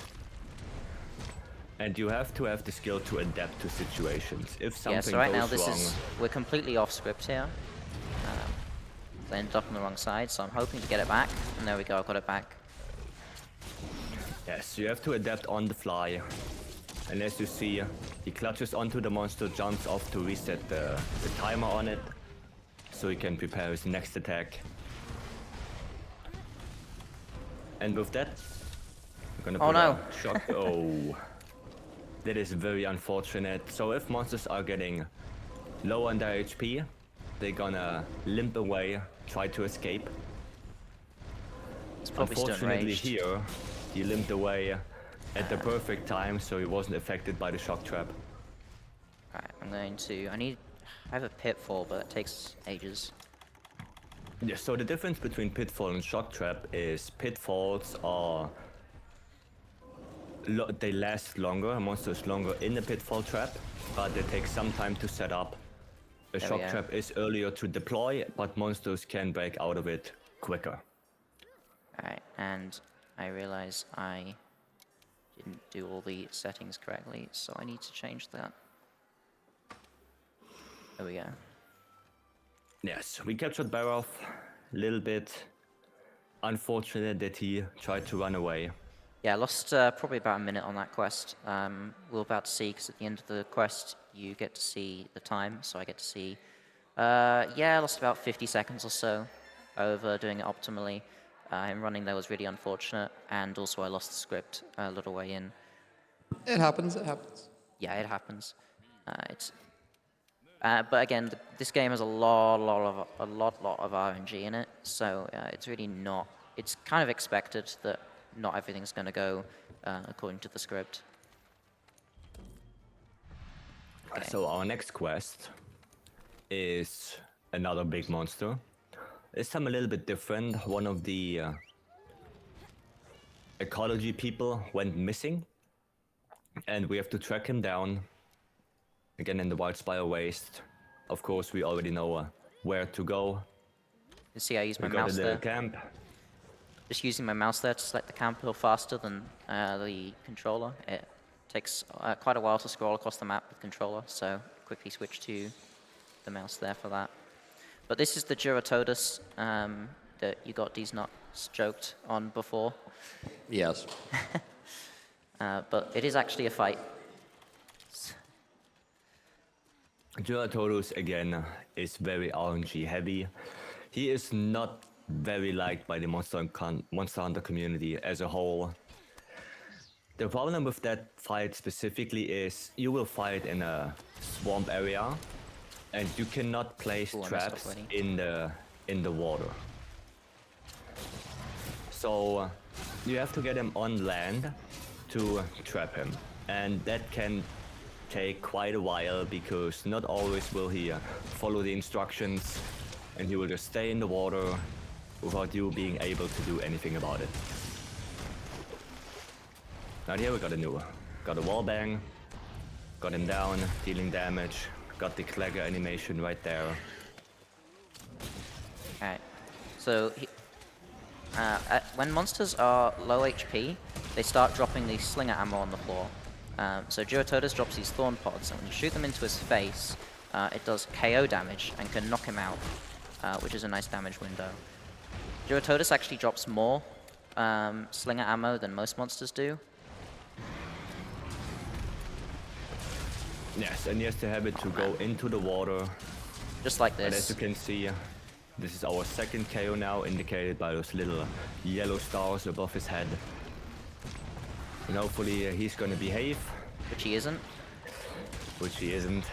Speaker 2: And you have to have the skill to adapt to situations. If something
Speaker 1: Yeah, so right now
Speaker 2: goes wrong,
Speaker 1: we're completely off script here. I ended up on the wrong side, so I'm hoping to get it back. And there we go, I got it back.
Speaker 2: yes, you have to adapt on the fly. And as you see, he clutches onto the monster, jumps off to reset the timer on it, so he can prepare his next attack. And with that, I'm gonna
Speaker 1: Oh,
Speaker 2: put
Speaker 1: no.
Speaker 2: a shock. Oh, that is very unfortunate. So if monsters are getting low on their HP, they're gonna limp away, try to escape.
Speaker 1: It's probably still
Speaker 2: Unfortunately
Speaker 1: enraged.
Speaker 2: here, he limped away at the perfect time, so he wasn't affected by the shock trap.
Speaker 1: Alright, I'm going to... I have a pitfall, but it takes ages.
Speaker 2: Yeah, so the difference between pitfall and shock trap is pitfalls are... they last longer, a monster is longer in the pitfall trap, but they take some time to set up. A
Speaker 1: There we
Speaker 2: shock
Speaker 1: go.
Speaker 2: trap is earlier to deploy, but monsters can break out of it quicker.
Speaker 1: Alright, and I realize I didn't do all the settings correctly, so I need to change that. There we go.
Speaker 2: Yes, we captured Baroth, a little bit unfortunate that he tried to run away.
Speaker 1: Yeah, I lost probably about a minute on that quest. We're about to see, because at the end of the quest, you get to see the time, so I get to see... yeah, I lost about 50 seconds or so over doing it optimally. Him running there was really unfortunate, and also I lost the script a little way in.
Speaker 3: It happens, it happens.
Speaker 1: Yeah, it happens. But again, this game has a lot of RNG in it, so it's really not... It's kind of expected that not everything's going to go according to the script. Okay.
Speaker 2: So our next quest is another big monster. This time a little bit different. One of the ecology people went missing, and we have to track him down. Again in the Wildspire Waste. Of course, we already know where to go.
Speaker 1: You see I use my
Speaker 2: We got a
Speaker 1: mouse
Speaker 2: little
Speaker 1: there.
Speaker 2: camp.
Speaker 1: Just using my mouse there to select the camp a little faster than the controller. It takes quite a while to scroll across the map with controller, so quickly switch to the mouse there for that. But this is the Duratodus that you got these nuts joked on before.
Speaker 3: Yes.
Speaker 1: But it is actually a fight.
Speaker 2: Gyarados, again, is very RNG heavy. He is not very liked by the Monster Hunter community as a whole. The problem with that fight specifically is you will fight in a swamp area, and you cannot place
Speaker 1: Ooh, I messed up
Speaker 2: traps
Speaker 1: already.
Speaker 2: in the water. So you have to get him on land to trap him, and that can take quite a while because not always will he follow the instructions, and he will just stay in the water without you being able to do anything about it. Right here we got a wall bang, got him down, dealing damage, got the Clagger animation right there.
Speaker 1: Alright, so when monsters are low HP, they start dropping the slinger ammo on the floor. So Gyarados drops these thorn pods, and when you shoot them into his face, it does KO damage and can knock him out, which is a nice damage window. Gyarados actually drops more slinger ammo than most monsters do.
Speaker 2: Yes, and he has the habit to go into the water.
Speaker 1: Just like
Speaker 2: And as
Speaker 1: this.
Speaker 2: you can see, this is our second KO now, indicated by those little yellow stars above his head. And hopefully he's gonna behave,
Speaker 1: Which he isn't.
Speaker 2: which he isn't.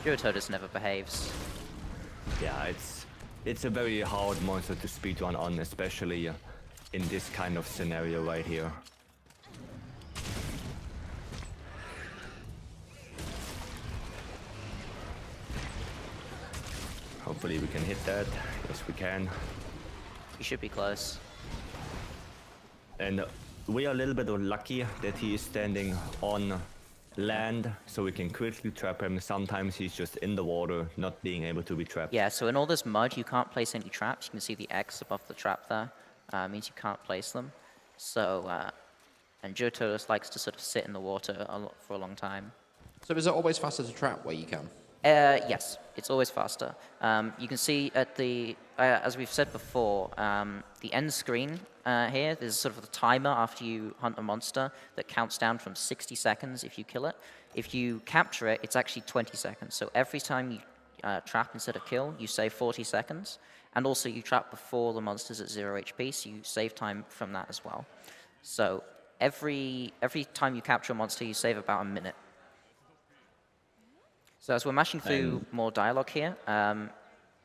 Speaker 1: Gyarados never behaves.
Speaker 2: Yeah, it's a very hard monster to speedrun on, especially in this kind of scenario right here. Hopefully we can hit that. Yes, we can.
Speaker 1: He should be close.
Speaker 2: And we are a little bit lucky that he is standing on land, so we can quickly trap him. Sometimes he's just in the water, not being able to be trapped.
Speaker 1: Yeah, so in all this mud, you can't place any traps. You can see the X above the trap there. Means you can't place them. So, and Gyarados likes to sort of sit in the water for a long time.
Speaker 3: So is it always faster to trap where you can?
Speaker 1: Yes, it's always faster. You can see at the, as we've said before, the end screen here, there's sort of the timer after you hunt a monster that counts down from 60 seconds if you kill it. If you capture it, it's actually 20 seconds. So every time you trap instead of kill, you save 40 seconds. And also you trap before the monster's at 0 HP, so you save time from that as well. So every time you capture a monster, you save about a minute. So as we're mashing through more dialogue here,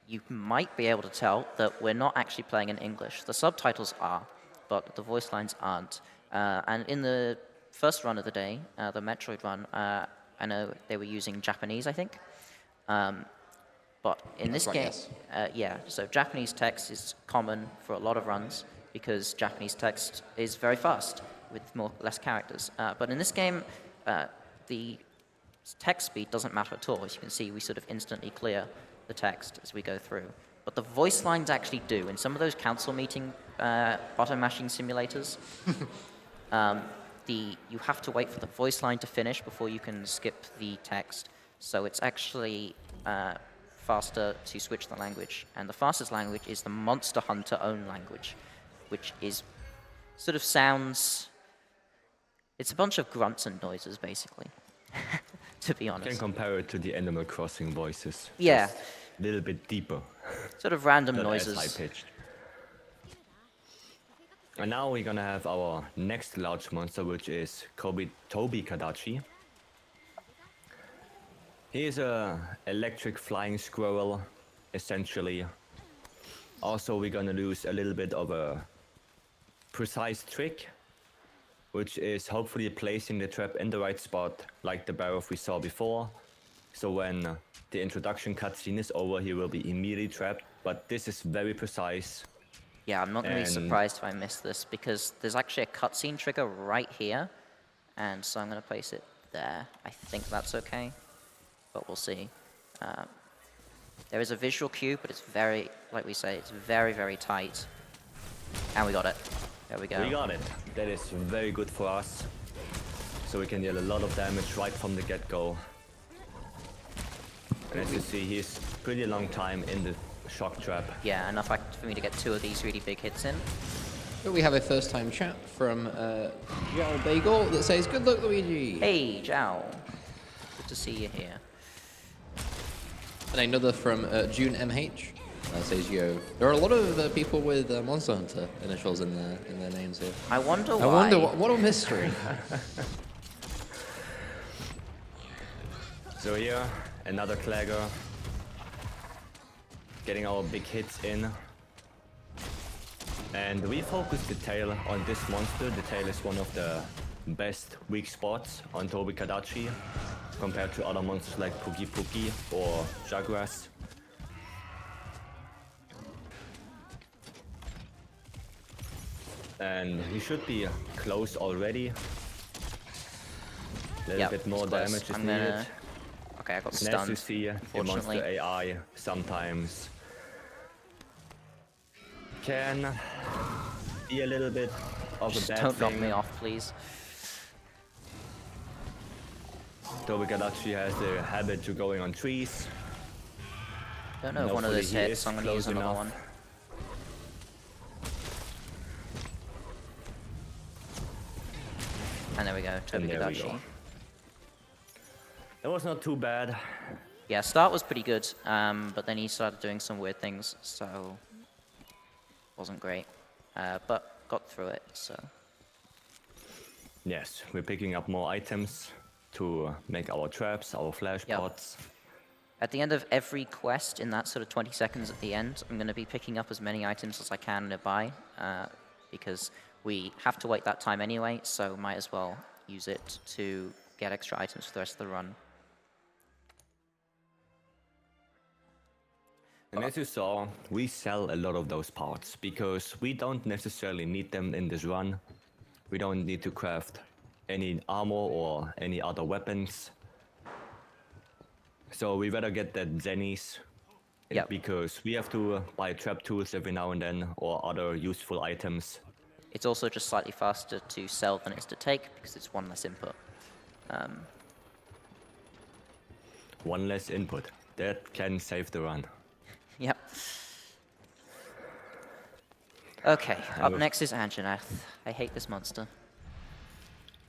Speaker 1: you might be able to tell that we're not actually playing in English. The subtitles are, but the voice lines aren't. And in the first run of the day, the Metroid run, I know they were using Japanese, I think. But in this
Speaker 3: right,
Speaker 1: game,
Speaker 3: yes.
Speaker 1: yeah, so Japanese text is common for a lot of runs because Japanese text is very fast with less characters. But in this game, the text speed doesn't matter at all. As you can see, we sort of instantly clear the text as we go through. But the voice lines actually do. In some of those council meeting button mashing simulators, you have to wait for the voice line to finish before you can skip the text. So it's actually faster to switch the language. And the fastest language is the Monster Hunter own language, which is sort of sounds... It's a bunch of grunts and noises, basically, to be
Speaker 2: You can
Speaker 1: honest.
Speaker 2: compare it to the Animal Crossing voices.
Speaker 1: Yeah.
Speaker 2: Just a little bit deeper.
Speaker 1: Sort of random
Speaker 2: Not
Speaker 1: noises.
Speaker 2: as high-pitched. And now we're gonna have our next large monster, which is Tobi Kadachi. He is a electric flying squirrel, essentially. Also, we're gonna lose a little bit of a precise trick, which is hopefully placing the trap in the right spot, like the Barrow we saw before. So when the introduction cutscene is over, he will be immediately trapped, but this is very precise.
Speaker 1: Yeah, I'm not going to be
Speaker 2: And-
Speaker 1: surprised if I miss this, because there's actually a cutscene trigger right here, and so I'm going to place it there. I think that's okay, but we'll see. There is a visual cue, but it's very, like we say, it's very, very tight. And we got it. There we go.
Speaker 2: We got it. That is very good for us. So we can deal a lot of damage right from the get-go. And as you see, he's pretty long time in the shock trap.
Speaker 1: Yeah, enough for me to get 2 of these really big hits in.
Speaker 3: But we have a first-time chat from Joel Bagel that says, "Good luck, Luigi."
Speaker 1: Hey, Zhao. Good to see you here.
Speaker 3: And another from June MH says, "Yo, there are a lot of people with Monster Hunter initials in their names here.
Speaker 1: I wonder why.
Speaker 3: I wonder what a mystery."
Speaker 2: So here, another Clagger. Getting our big hits in. And we focus the tail on this monster. The tail is one of the best weak spots on Tobi Kadachi compared to other monsters like Puki Puki or Jagras. And he should be close already. A little bit more damage is needed.
Speaker 1: Okay, I got
Speaker 2: And as
Speaker 1: stunned.
Speaker 2: you see, the monster AI sometimes can be a little bit of
Speaker 1: Just
Speaker 2: a bad
Speaker 1: don't knock
Speaker 2: thing.
Speaker 1: me off, please.
Speaker 2: Tobi Kadachi has the habit to going on trees.
Speaker 1: Don't know if one of those
Speaker 2: Hopefully he
Speaker 1: hits,
Speaker 2: is
Speaker 1: so I'm going to use
Speaker 2: close
Speaker 1: another
Speaker 2: enough.
Speaker 1: one. And there we go, Tobi
Speaker 2: And there we
Speaker 1: Kadachi.
Speaker 2: go. That was not too bad.
Speaker 1: Yeah, start was pretty good, but then he started doing some weird things, so wasn't great. But got through it, so.
Speaker 2: Yes, we're picking up more items to make our traps, our flash
Speaker 1: Yep.
Speaker 2: pots.
Speaker 1: At the end of every quest, in that sort of 20 seconds at the end, I'm going to be picking up as many items as I can nearby, because we have to wait that time anyway, so might as well use it to get extra items for the rest of the run.
Speaker 2: And as you saw, we sell a lot of those parts because we don't necessarily need them in this run. We don't need to craft any armor or any other weapons. So we rather get that Zennies
Speaker 1: Yep.
Speaker 2: because we have to buy trap tools every now and then or other useful items.
Speaker 1: It's also just slightly faster to sell than it is to take, because it's one less input.
Speaker 2: One less input. That can save the run.
Speaker 1: Yep. Okay, up
Speaker 2: with-
Speaker 1: next is Anjanath. I hate this monster.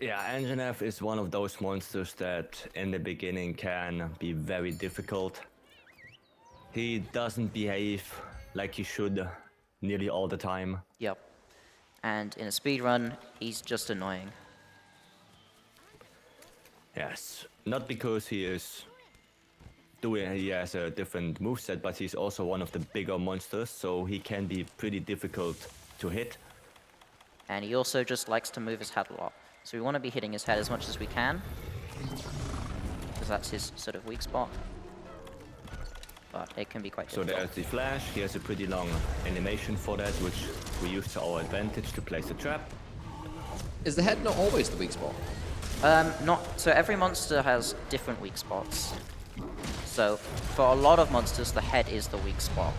Speaker 2: Yeah, Anjanath is one of those monsters that in the beginning can be very difficult. He doesn't behave like he should nearly all the time.
Speaker 1: Yep. And in a speedrun, he's just annoying.
Speaker 2: Yes, not because he has a different moveset, but he's also one of the bigger monsters, so he can be pretty difficult to hit.
Speaker 1: And he also just likes to move his head a lot. So we want to be hitting his head as much as we can, because that's his sort of weak spot. But it can be quite
Speaker 2: So
Speaker 1: difficult.
Speaker 2: there's the flash, he has a pretty long animation for that, which we use to our advantage to place the trap.
Speaker 3: Is the head not always the weak spot?
Speaker 1: So every monster has different weak spots. So for a lot of monsters, the head is the weak spot.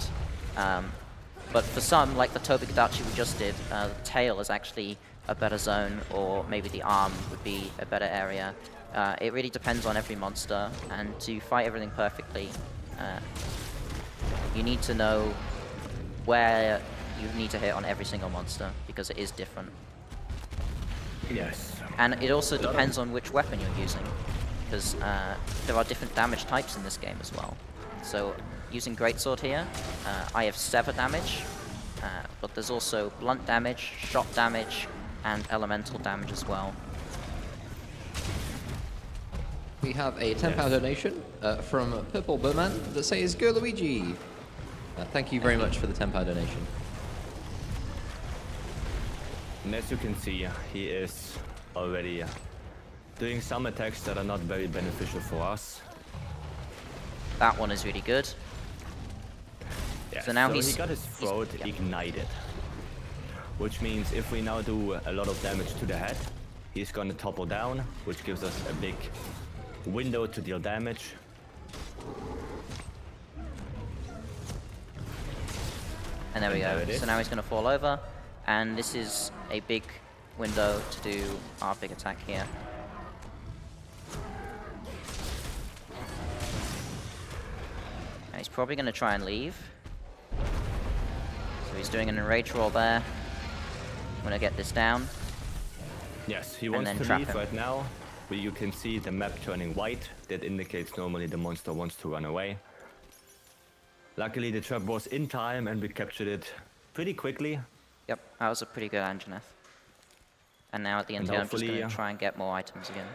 Speaker 1: But for some, like the Tobi Kadachi we just did, the tail is actually a better zone, or maybe the arm would be a better area. It really depends on every monster, and to fight everything perfectly, you need to know where you need to hit on every single monster, because it is different.
Speaker 2: Yes.
Speaker 1: And it also depends on which weapon you're using, because there are different damage types in this game as well. So using Greatsword here, I have sever damage, but there's also blunt damage, shot damage, and elemental damage as well.
Speaker 3: We have a £10 donation from Purple Birdman that says, "Go Louwegi!" Thank you very much for the £10 donation.
Speaker 2: And as you can see, he is already doing some attacks that are not very beneficial for us.
Speaker 1: That one is really good.
Speaker 2: Yeah,
Speaker 1: So now
Speaker 2: he
Speaker 1: he's-
Speaker 2: got his throat
Speaker 1: yeah.
Speaker 2: ignited. Which means if we now do a lot of damage to the head, he's gonna topple down, which gives us a big window to deal damage.
Speaker 1: And there we
Speaker 2: And
Speaker 1: go.
Speaker 2: there it is.
Speaker 1: So now he's going to fall over, and this is a big window to do our big attack here. And he's probably going to try and leave. So he's doing an enrage roll there. I'm going to get this down.
Speaker 2: Yes, he
Speaker 1: And
Speaker 2: wants
Speaker 1: then
Speaker 2: to
Speaker 1: trap
Speaker 2: leave
Speaker 1: him.
Speaker 2: right now. But you can see the map turning white. That indicates normally the monster wants to run away. Luckily, the trap was in time and we captured it pretty quickly.
Speaker 1: Yep, that was a pretty good Anjaneth. And now at the end
Speaker 2: And
Speaker 1: here, I'm just
Speaker 2: hopefully,
Speaker 1: going to try and get more items again.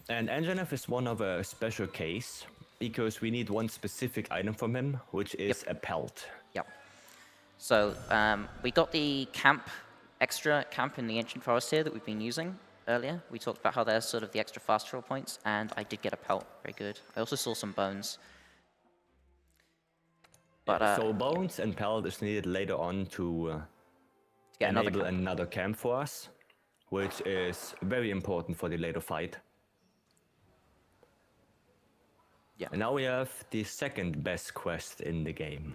Speaker 2: And Anjaneth is one of a special case because we need one specific item from him, which is a pelt.
Speaker 1: Yep. So we got the extra camp in the Ancient Forest here that we've been using earlier. We talked about how there's sort of the extra fast travel points, and I did get a pelt. Very good. I also saw some bones. But,
Speaker 2: So bones and pelt is needed later on to
Speaker 1: get
Speaker 2: enable another camp for us, which is very important for the later fight.
Speaker 1: Yeah.
Speaker 2: And now we have the second best quest in the game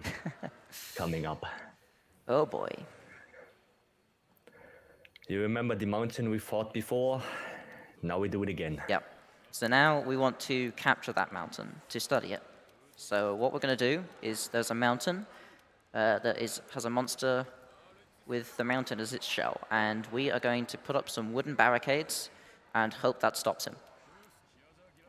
Speaker 2: coming up.
Speaker 1: Oh boy.
Speaker 2: You remember the mountain we fought before? Now we do it again.
Speaker 1: Yep. So now we want to capture that mountain to study it. So what we're going to do is there's a mountain that has a monster with the mountain as its shell, and we are going to put up some wooden barricades and hope that stops him.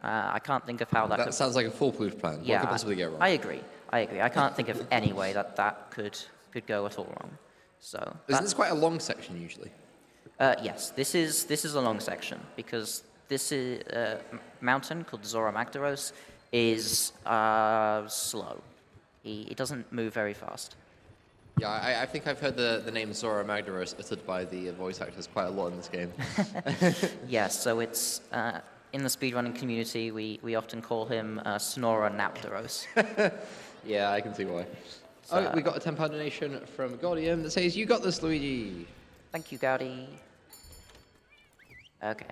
Speaker 1: I can't think of how that could...
Speaker 3: sounds like a foolproof plan.
Speaker 1: Yeah,
Speaker 3: What could possibly go wrong?
Speaker 1: I agree. I can't think of any way that could go at all wrong. So
Speaker 3: Isn't this quite a long section usually?
Speaker 1: yes, this is a long section because this is mountain called Zora Magdaros is slow. He doesn't move very fast.
Speaker 3: Yeah, I think I've heard the name Zora Magdaros uttered by the voice actors quite a lot in this game.
Speaker 1: Yes, so it's in the speedrunning community we often call him Snora Napteros.
Speaker 3: Yeah, I can see why. Oh, we got a £10 donation from Gaudium that says, "You got this, Luigi."
Speaker 1: Thank you, Gaudi. Okay.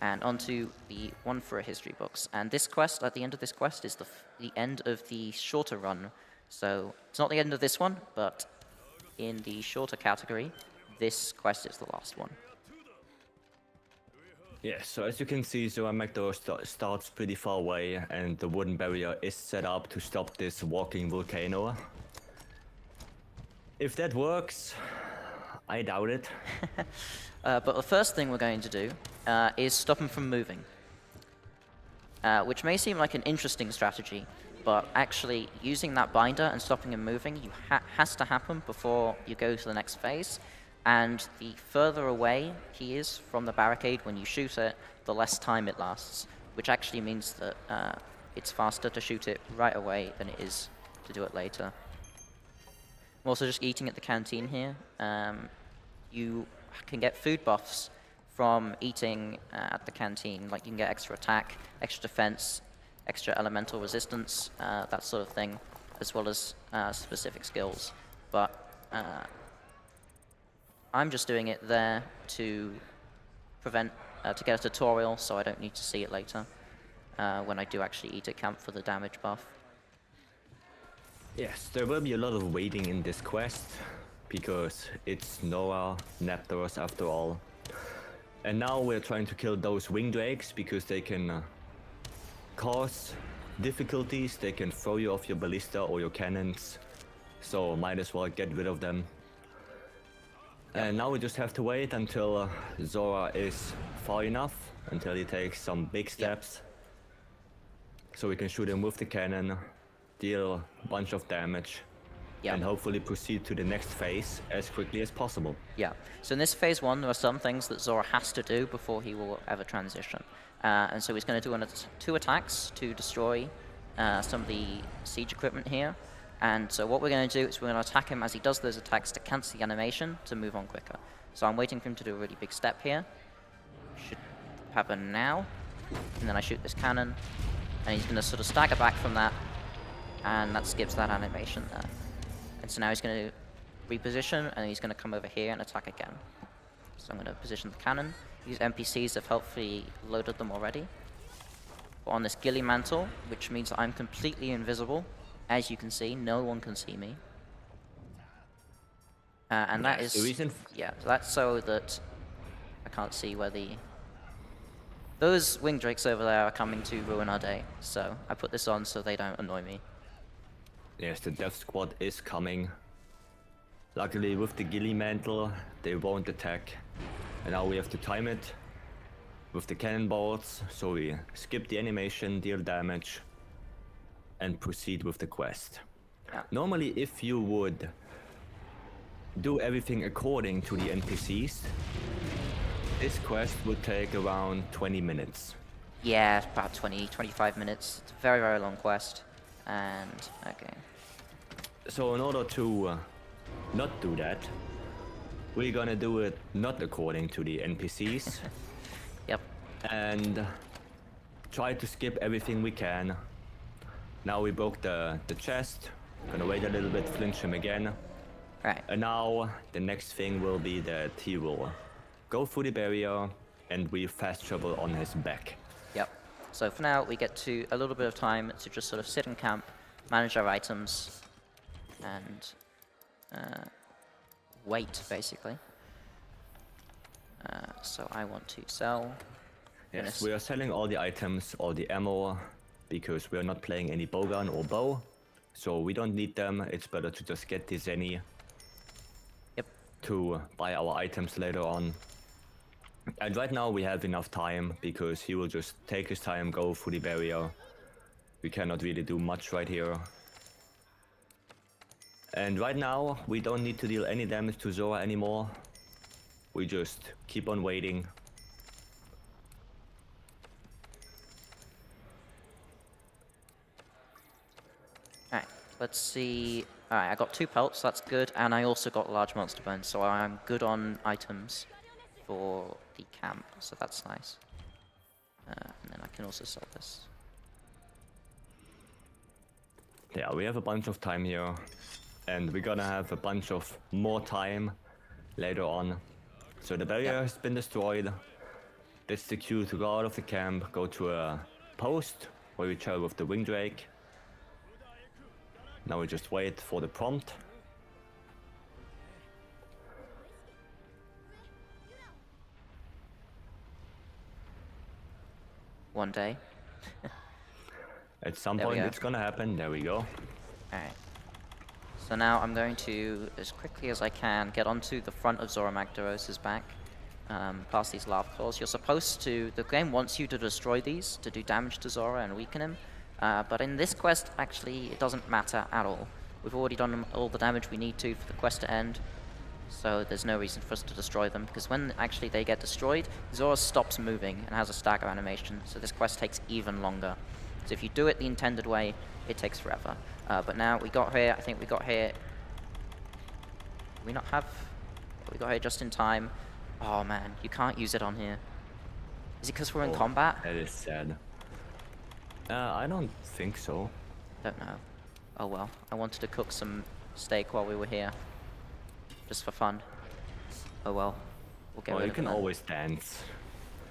Speaker 1: And on to the one for a history books. And this quest, at the end of this quest, is the end of the shorter run. So it's not the end of this one, but in the shorter category, this quest is the last one.
Speaker 2: Yes, so as you can see, Zora Magdaros starts pretty far away, and the wooden barrier is set up to stop this walking volcano. If that works, I doubt it.
Speaker 1: But the first thing we're going to do is stop him from moving. Which may seem like an interesting strategy, but actually using that binder and stopping him moving has to happen before you go to the next phase. And the further away he is from the barricade when you shoot it, the less time it lasts, which actually means that it's faster to shoot it right away than it is to do it later. I'm also just eating at the canteen here. You can get food buffs from eating at the canteen, like you can get extra attack, extra defense, extra elemental resistance, that sort of thing, as well as specific skills. But I'm just doing it there to prevent, to get a tutorial so I don't need to see it later when I do actually eat at camp for the damage buff.
Speaker 2: Yes, there will be a lot of waiting in this quest, because it's Nora Napteros after all. And now we're trying to kill those wing drakes, because they can cause difficulties, they can throw you off your ballista or your cannons, so might as well get rid of them. And now we just have to wait until Zora is far enough, until he takes some big steps, so we can shoot him with the cannon, deal a bunch of damage, and hopefully proceed to the next phase as quickly as possible.
Speaker 1: Yeah, so in this phase 1 there are some things that Zora has to do before he will ever transition. And so he's going to do 2 attacks to destroy some of the siege equipment here. And so what we're going to do is we're going to attack him as he does those attacks to cancel the animation to move on quicker. So I'm waiting for him to do a really big step here. Should happen now. And then I shoot this cannon. And he's going to sort of stagger back from that. And that skips that animation there. And so now he's going to reposition, and he's going to come over here and attack again. So I'm going to position the cannon. These NPCs have helpfully loaded them already. We're on this ghillie mantle, which means that I'm completely invisible. As you can see, no one can see me. And that is...
Speaker 2: the reason...
Speaker 1: Yeah, so that's so that I can't see where the... Those wing drakes over there are coming to ruin our day. So I put this on so they don't annoy me.
Speaker 2: Yes, the death squad is coming. Luckily with the ghillie mantle, they won't attack. And now we have to time it with the cannonballs, so we skip the animation, deal damage, and proceed with the quest.
Speaker 1: Yeah.
Speaker 2: Normally, if you would do everything according to the NPCs, this quest would take around 20 minutes.
Speaker 1: Yeah, about 20, 25 minutes. It's a very, very long quest. And, okay.
Speaker 2: So in order to not do that, we're gonna do it not according to the NPCs
Speaker 1: Yep.
Speaker 2: and try to skip everything we can. Now we broke the chest, gonna wait a little bit, flinch him again.
Speaker 1: Right.
Speaker 2: And now the next thing will be that he will go through the barrier and we fast travel on his back.
Speaker 1: Yep. So for now, we get to a little bit of time to just sort of sit in camp, manage our items, and wait, basically. So I want to sell.
Speaker 2: Yes, we are selling all the items, all the ammo, because we are not playing any bowgun or bow. So we don't need them. It's better to just get the Zenny
Speaker 1: Yep.
Speaker 2: to buy our items later on. And right now we have enough time because he will just take his time, go through the barrier. We cannot really do much right here. And right now we don't need to deal any damage to Zora anymore. We just keep on waiting.
Speaker 1: Alright, let's see. Alright, I got 2 pelts, that's good, and I also got large monster bones, so I'm good on items for the camp, so that's nice. And then I can also sell this.
Speaker 2: Yeah, we have a bunch of time here. And we're gonna have a bunch of more time later on. So the barrier has been destroyed. This is the cue to go out of the camp, go to a post where we travel with the wing drake. Now we just wait for the prompt.
Speaker 1: One day.
Speaker 2: At some
Speaker 1: There we
Speaker 2: point
Speaker 1: go.
Speaker 2: it's gonna happen. There we go.
Speaker 1: Alright. So now I'm going to, as quickly as I can, get onto the front of Zora Magdaros' back, past these lava claws. You're supposed to, the game wants you to destroy these to do damage to Zora and weaken him, but in this quest, actually, it doesn't matter at all. We've already done all the damage we need to for the quest to end, so there's no reason for us to destroy them, because when actually they get destroyed, Zora stops moving and has a stagger animation, so this quest takes even longer. So if you do it the intended way, it takes forever. But now we got here, I think we got here... Do we not have... We got here just in time. Oh man, you can't use it on here. Is it because we're in combat?
Speaker 2: That is sad. I don't think so.
Speaker 1: Don't know. Oh well, I wanted to cook some steak while we were here. Just for fun. Oh well, we'll get
Speaker 2: Well,
Speaker 1: rid
Speaker 2: you
Speaker 1: of
Speaker 2: can
Speaker 1: it then.
Speaker 2: always dance.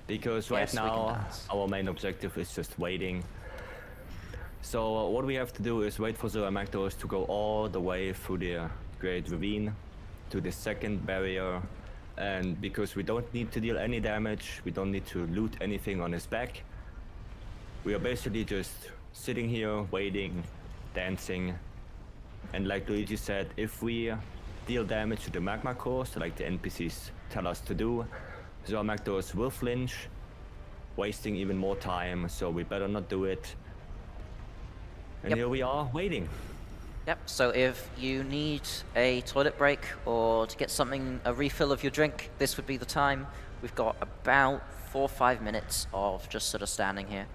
Speaker 2: Because right
Speaker 1: Yes, we can
Speaker 2: now,
Speaker 1: dance.
Speaker 2: our main objective is just waiting. So what we have to do is wait for the Magdaros to go all the way through the Great Ravine to the second barrier. And because we don't need to deal any damage, we don't need to loot anything on his back. We are basically just sitting here, waiting, dancing. And like Luigi said, if we deal damage to the magma cores, like the NPCs tell us to do, the Magdaros will flinch, wasting even more time, so we better not do it. And
Speaker 1: Yep.
Speaker 2: here we are, waiting.
Speaker 1: Yep, so if you need a toilet break or to get something, a refill of your drink, this would be the time. We've got about 4 or 5 minutes of just sort of standing here,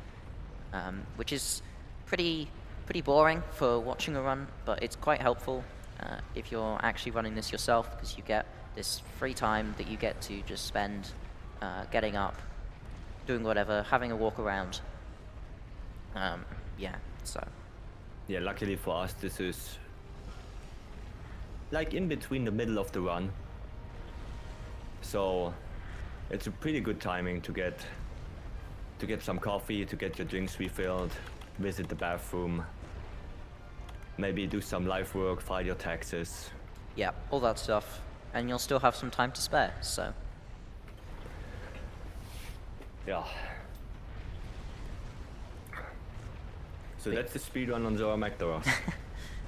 Speaker 1: which is pretty boring for watching a run, but it's quite helpful if you're actually running this yourself, because you get this free time that you get to just spend getting up, doing whatever, having a walk around. Yeah, so.
Speaker 2: Yeah, luckily for us, this is like in between the middle of the run. So it's a pretty good timing to get some coffee, to get your drinks refilled, visit the bathroom, maybe do some life work, file your taxes.
Speaker 1: Yeah, all that stuff. And you'll still have some time to spare, so.
Speaker 2: Yeah. So that's the speedrun on Zora Magdaros.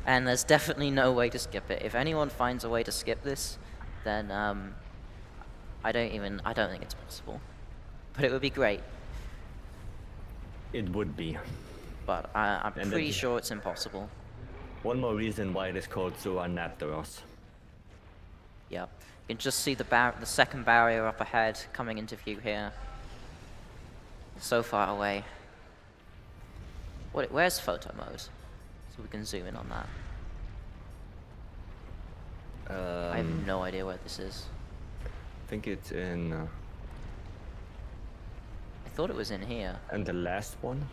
Speaker 1: And there's definitely no way to skip it. If anyone finds a way to skip this, then I don't think it's possible. But it would be great.
Speaker 2: It would be.
Speaker 1: but I'm
Speaker 2: And
Speaker 1: pretty
Speaker 2: then-
Speaker 1: sure it's impossible.
Speaker 2: One more reason why it is called Zoanapteros.
Speaker 1: Yep. You can just see the second barrier up ahead coming into view here. So far away. Where's photo mode? So we can zoom in on that. I have no idea where this is.
Speaker 2: I think it's in
Speaker 1: I thought it was in here.
Speaker 2: and the last one.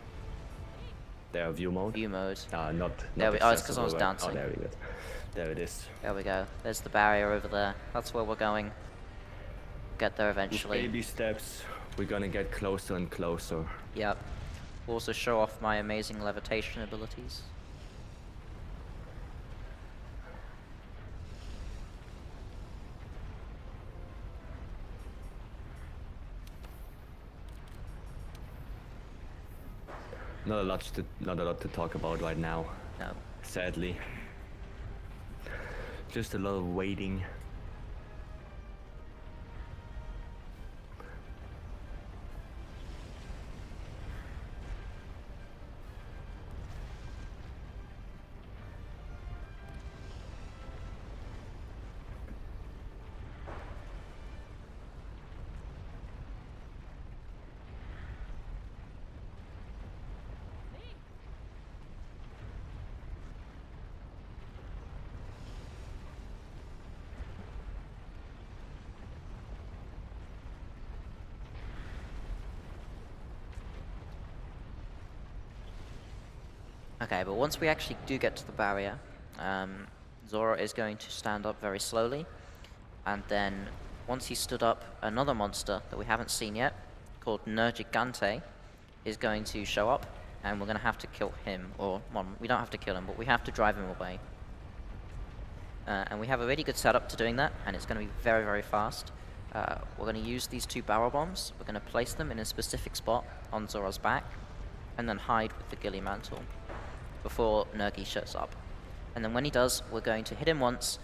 Speaker 2: There, view mode.
Speaker 1: View mode.
Speaker 2: Not.
Speaker 1: There
Speaker 2: not
Speaker 1: oh, it's 'cause I was
Speaker 2: accessible, right?
Speaker 1: dancing.
Speaker 2: Oh, there we go. There it is.
Speaker 1: There we go. There's the barrier over there. That's where we're going. Get there
Speaker 2: With
Speaker 1: eventually.
Speaker 2: baby steps, we're gonna get closer and closer.
Speaker 1: Yep. Also show off my amazing levitation abilities.
Speaker 2: Not a lot to talk about right now,
Speaker 1: No.
Speaker 2: sadly. Just a lot of waiting.
Speaker 1: Okay, but once we actually do get to the barrier, Zora is going to stand up very slowly, and then once he stood up, another monster that we haven't seen yet, called Nergigante, is going to show up, and we're going to have to kill him, or, well, we don't have to kill him, but we have to drive him away. And we have a really good setup to doing that, and it's going to be very, very fast. We're going to use these 2 barrel bombs, we're going to place them in a specific spot on Zora's back, and then hide with the ghillie mantle before Nergi shows up. And then when he does, we're going to hit him once,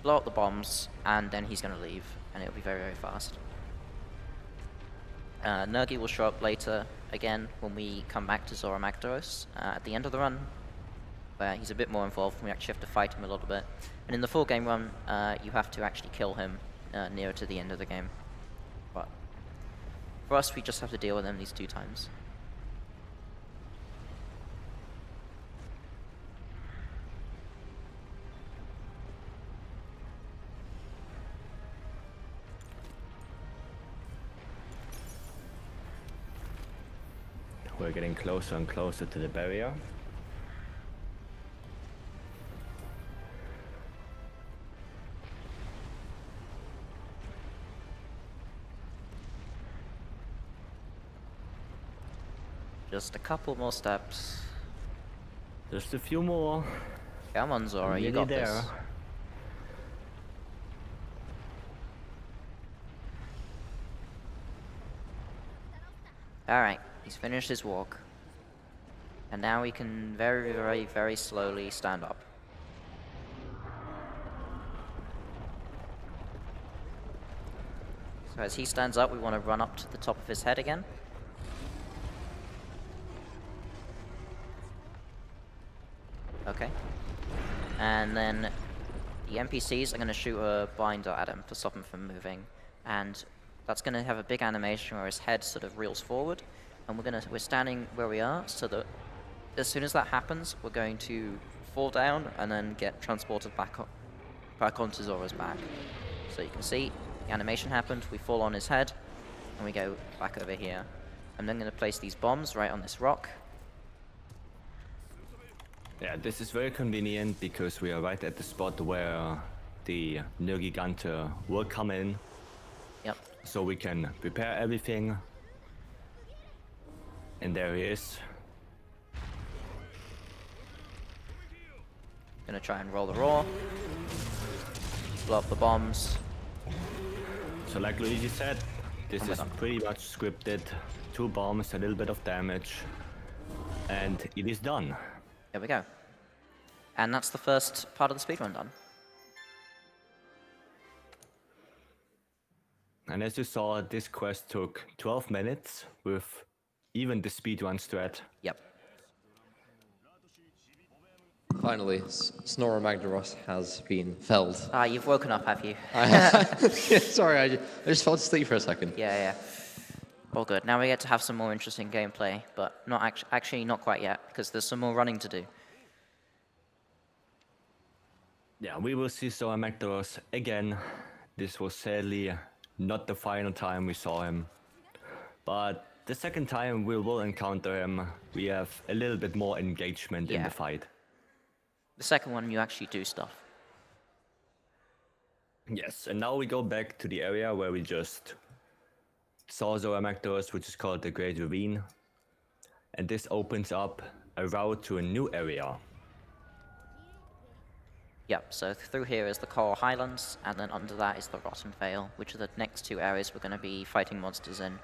Speaker 1: blow up the bombs, and then he's going to leave, and it'll be very, very fast. Nergi will show up later, again, when we come back to Zora Magdaros at the end of the run, where he's a bit more involved, and we actually have to fight him a little bit. And in the full game run, you have to actually kill him nearer to the end of the game. But for us, we just have to deal with him these 2 times.
Speaker 2: We're getting closer and closer to the barrier.
Speaker 1: Just a couple more steps.
Speaker 2: Just a few more.
Speaker 1: Come on, Zora, you
Speaker 2: Nearly
Speaker 1: got
Speaker 2: there.
Speaker 1: this. Alright, he's finished his walk. And now he can very, very, very slowly stand up. So as he stands up, we want to run up to the top of his head again. Okay. And then the NPCs are going to shoot a binder at him to stop him from moving. And that's going to have a big animation where his head sort of reels forward. And we're standing where we are, so that as soon as that happens, we're going to fall down and then get transported back onto Zora's back. So you can see the animation happened, we fall on his head, and we go back over here. I'm then going to place these bombs right on this rock.
Speaker 2: Yeah, this is very convenient because we are right at the spot where the Nergigante will come in,
Speaker 1: Yep.
Speaker 2: so we can prepare everything. And there he is.
Speaker 1: Gonna try and roll the roar. Blow up the bombs.
Speaker 2: So like Luigi said, this
Speaker 1: Oh my
Speaker 2: is
Speaker 1: God.
Speaker 2: pretty much scripted. 2 bombs, a little bit of damage, and it is done.
Speaker 1: There we go. And that's the first part of the speedrun done.
Speaker 2: And as you saw, this quest took 12 minutes with even the speedrun strat.
Speaker 1: Yep.
Speaker 3: Finally, Snora Magdaros has been felled.
Speaker 1: Ah, you've woken up, have you?
Speaker 3: Sorry, I just fell asleep for a second.
Speaker 1: Yeah. All good. Now we get to have some more interesting gameplay, but not actually not quite yet, because there's some more running to do.
Speaker 2: Yeah, we will see Sora Magdaros again. This was sadly not the final time we saw him. But the second time we will encounter him, we have a little bit more engagement in
Speaker 1: Yeah.
Speaker 2: the fight.
Speaker 1: The second one, you actually do stuff.
Speaker 2: Yes, and now we go back to the area where we just saw Zora Magdaros, which is called the Great Ravine. And this opens up a route to a new area.
Speaker 1: Yep, so through here is the Coral Highlands, and then under that is the Rotten Vale, which are the next two areas we're going to be fighting monsters in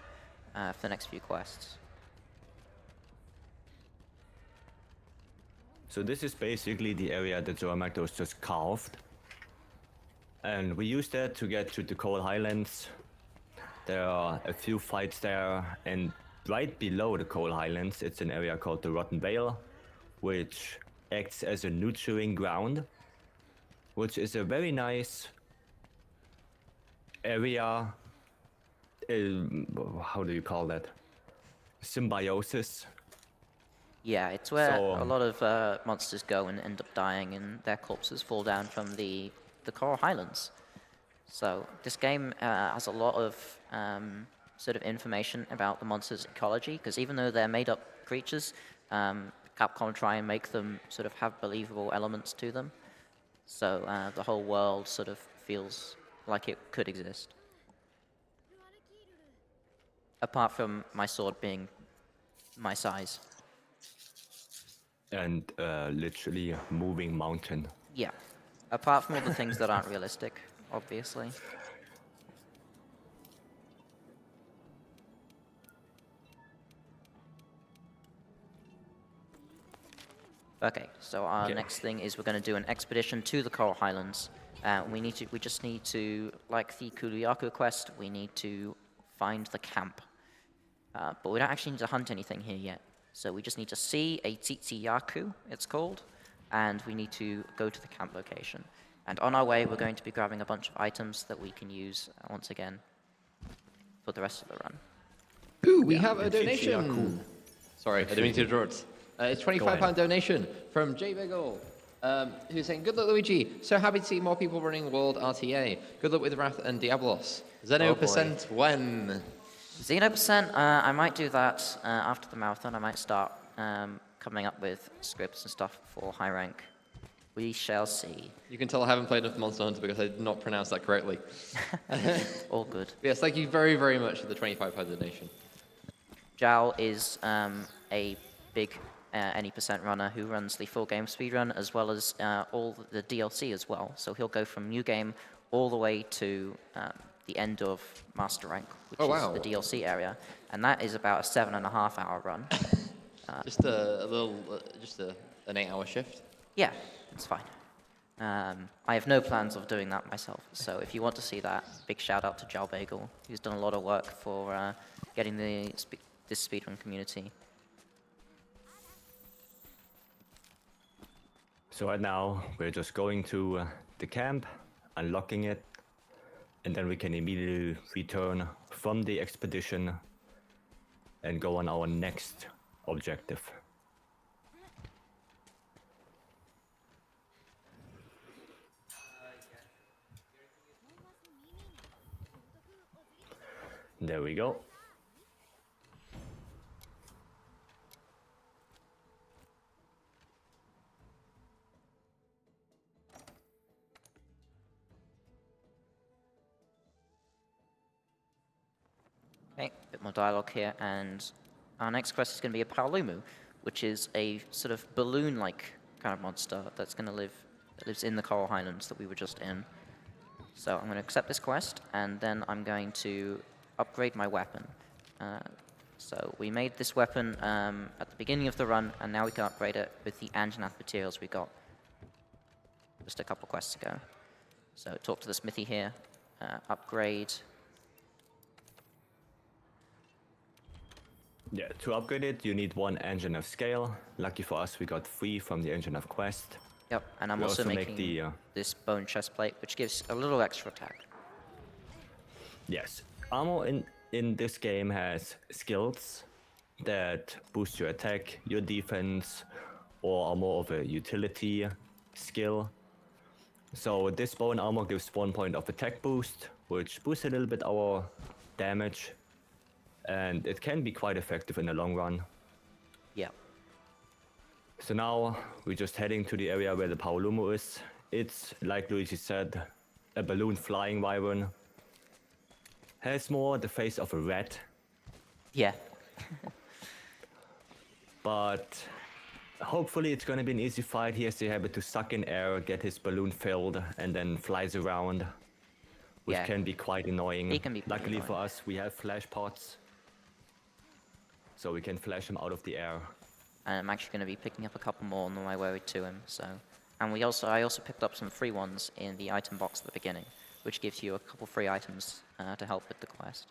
Speaker 1: for the next few quests.
Speaker 2: So this is basically the area that Zora Magdaros just carved. And we use that to get to the Coral Highlands. There are a few fights there, and right below the Coral Highlands, it's an area called the Rotten Vale, which acts as a nurturing ground, which is a very nice area. How do you call that? Symbiosis.
Speaker 1: Yeah, it's where
Speaker 2: So,
Speaker 1: a lot of monsters go and end up dying, and their corpses fall down from the Coral Highlands. So this game has a lot of sort of information about the monster's ecology, because even though they're made-up creatures, Capcom try and make them sort of have believable elements to them. So the whole world sort of feels like it could exist. Apart from my sword being my size.
Speaker 2: and literally a moving mountain.
Speaker 1: Yeah. Apart from all the things that aren't realistic, obviously. Okay, so our next thing is we're going to do an expedition to the Coral Highlands. We just need to, like the Kuluyaku quest, we need to find the camp. But we don't actually need to hunt anything here yet. So we just need to see a Tsitsiyaku, it's called, and we need to go to the camp location. And on our way, we're going to be grabbing a bunch of items that we can use once again for the rest of the run.
Speaker 3: Ooh, we have a
Speaker 2: it's
Speaker 3: donation.
Speaker 2: Yaku.
Speaker 3: Sorry, I didn't mean to interrupt. It's £25
Speaker 2: ahead.
Speaker 3: donation from J Bagel, who's saying, "Good luck, Luigi. So happy to see more people running World RTA. Good luck with Wrath and Diablos. Zeno
Speaker 1: Oh, boy.
Speaker 3: percent when?"
Speaker 1: Xeno%, I might do that after the marathon. I might start coming up with scripts and stuff for high rank. We shall see.
Speaker 3: You can tell I haven't played enough Monster Hunter because I did not pronounce that correctly.
Speaker 1: All good.
Speaker 3: Yes, thank you very, very much for the £25 donation.
Speaker 1: Jal is a big any percent runner who runs the full game speedrun as well as all the DLC as well. So he'll go from new game all the way to the end of Master Rank, which
Speaker 3: Oh, wow.
Speaker 1: is the DLC area, and that is about a 7.5 hour run.
Speaker 3: Just a little, an 8-hour shift.
Speaker 1: Yeah, it's fine. I have no plans of doing that myself, so if you want to see that, big shout out to Jal Bagel, who's done a lot of work for getting this speedrun community.
Speaker 2: So right now, we're just going to the camp, unlocking it, and then we can immediately return from the expedition and go on our next objective. There we go.
Speaker 1: Okay, a bit more dialogue here, and our next quest is going to be a Paolumu, which is a sort of balloon-like kind of monster that lives in the Coral Highlands that we were just in. So I'm going to accept this quest, and then I'm going to upgrade my weapon. So we made this weapon at the beginning of the run, and now we can upgrade it with the Anjanath materials we got just a couple quests ago. So talk to the smithy here, upgrade.
Speaker 2: Yeah, to upgrade it, you need 1 engine of scale. Lucky for us, we got 3 from the engine of quest.
Speaker 1: Yep, and I'm
Speaker 2: We
Speaker 1: also
Speaker 2: also make
Speaker 1: making
Speaker 2: the,
Speaker 1: this bone chest plate, which gives a little extra attack.
Speaker 2: Yes, armor in this game has skills that boost your attack, your defense, or are more of a utility skill. So this bone armor gives 1 point of attack boost, which boosts a little bit our damage, and it can be quite effective in the long run.
Speaker 1: Yeah.
Speaker 2: So now we're just heading to the area where the Paolumo is. It's, like Luigi said, a balloon flying wyvern. Has more the face of a rat,
Speaker 1: Yeah.
Speaker 2: but hopefully it's gonna be an easy fight. He has the habit to suck in air, get his balloon filled, and then flies around, which
Speaker 1: Yeah.
Speaker 2: can be quite annoying.
Speaker 1: He can be pretty
Speaker 2: Luckily for
Speaker 1: annoying.
Speaker 2: us, we have flash pots, so we can flash him out of the air.
Speaker 1: And I'm actually going to be picking up a couple more on my way to him. So, and I also picked up some free ones in the item box at the beginning, which gives you a couple free items to help with the quest.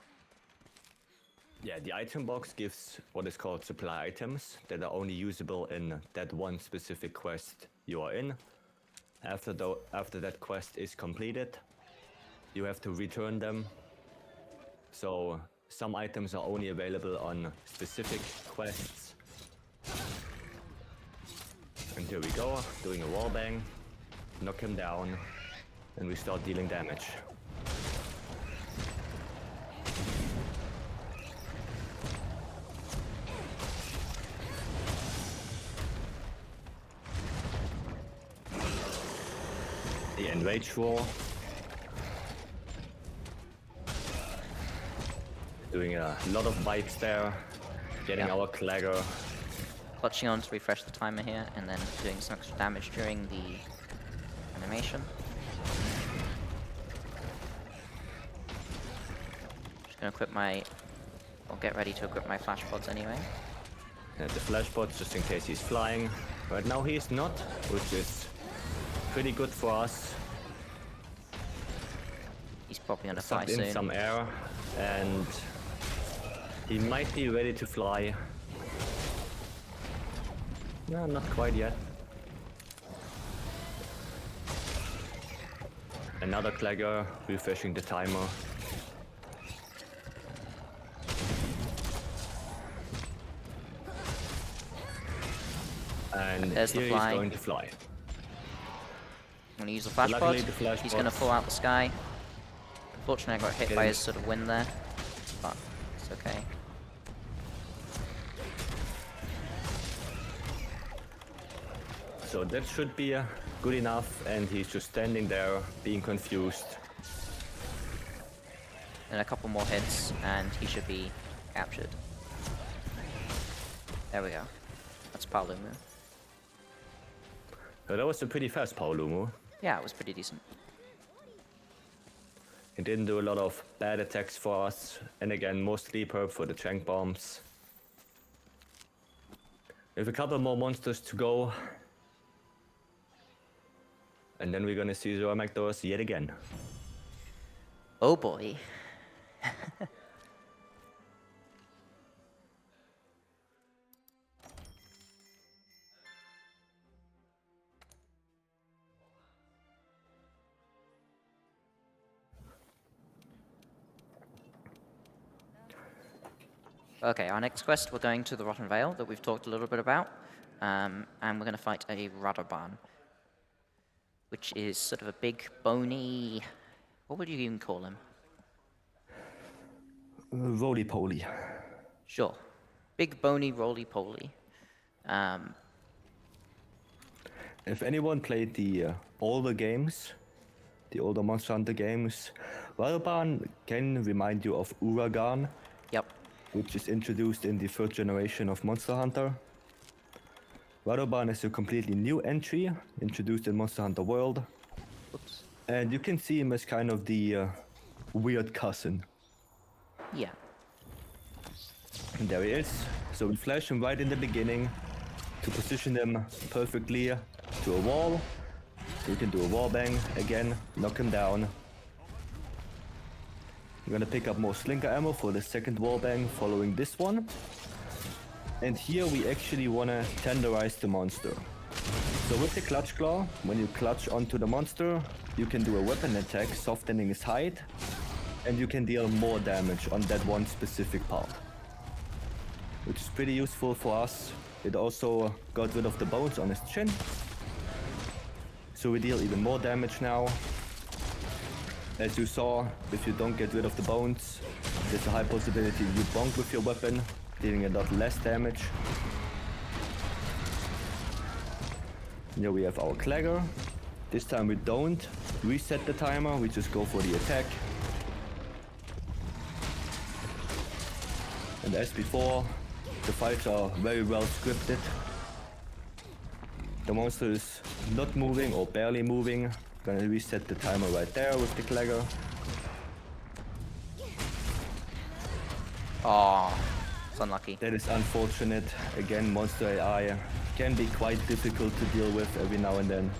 Speaker 2: Yeah, the item box gives what is called supply items that are only usable in that one specific quest you are in. After that quest is completed, you have to return them. So some items are only available on specific quests. And here we go, doing a wallbang, knock him down, and we start dealing damage. The enrage roar. Doing a lot of bites there, getting
Speaker 1: Yeah.
Speaker 2: our clagger.
Speaker 1: Clutching on to refresh the timer here, and then doing some extra damage during the animation. Just gonna equip I'll get ready to equip my flash pods anyway.
Speaker 2: The flash pods just in case he's flying. Right now he is not, which is pretty good for us.
Speaker 1: He's probably gonna fly
Speaker 2: Sucked in
Speaker 1: soon.
Speaker 2: some air, and he might be ready to fly. No, not quite yet. Another clagger, refreshing the timer. And
Speaker 1: There's the
Speaker 2: here
Speaker 1: fly.
Speaker 2: he's going to fly.
Speaker 1: I'm gonna use the flash pod.
Speaker 2: luckily the flash
Speaker 1: He's gonna
Speaker 2: pods-
Speaker 1: fall out the sky. Unfortunately, I got hit
Speaker 2: Get
Speaker 1: by
Speaker 2: him.
Speaker 1: his sort of wind there, but it's okay.
Speaker 2: So that should be good enough, and he's just standing there, being confused.
Speaker 1: And a couple more hits, and he should be captured. There we go. That's Paolumu.
Speaker 2: So that was a pretty fast Paolumu.
Speaker 1: Yeah, it was pretty decent.
Speaker 2: He didn't do a lot of bad attacks for us, and again, mostly perp for the trank bombs. We have a couple more monsters to go. And then we're gonna see Zoramectos yet again.
Speaker 1: Oh boy. Okay, our next quest, we're going to the Rotten Vale that we've talked a little bit about, and we're going to fight a Radoban, which is sort of a big, bony... What would you even call him?
Speaker 2: Roly-poly.
Speaker 1: Sure. Big, bony, roly-poly.
Speaker 2: If anyone played the older games, the older Monster Hunter games, Radoban can remind you of Uragan,
Speaker 1: Yep.
Speaker 2: which is introduced in the third generation of Monster Hunter. Radoban is a completely new entry, introduced in Monster Hunter World.
Speaker 1: Oops.
Speaker 2: And you can see him as kind of the weird cousin.
Speaker 1: Yeah.
Speaker 2: And there he is. So we flash him right in the beginning to position him perfectly to a wall. So we can do a wall bang again, knock him down. We're gonna pick up more slinker ammo for the second wall bang following this one. And here we actually want to tenderize the monster. So with the clutch claw, when you clutch onto the monster, you can do a weapon attack, softening his hide, and you can deal more damage on that one specific part, which is pretty useful for us. It also got rid of the bones on his chin, so we deal even more damage now. As you saw, if you don't get rid of the bones, there's a high possibility you bonk with your weapon, dealing a lot less damage. Here we have our Clagger. This time we don't reset the timer, we just go for the attack. And as before, the fights are very well scripted. The monster is not moving or barely moving. Gonna reset the timer right there with the Clagger.
Speaker 1: Oh, it's unlucky.
Speaker 2: That is unfortunate. Again, monster AI can be quite difficult to deal with every now and then.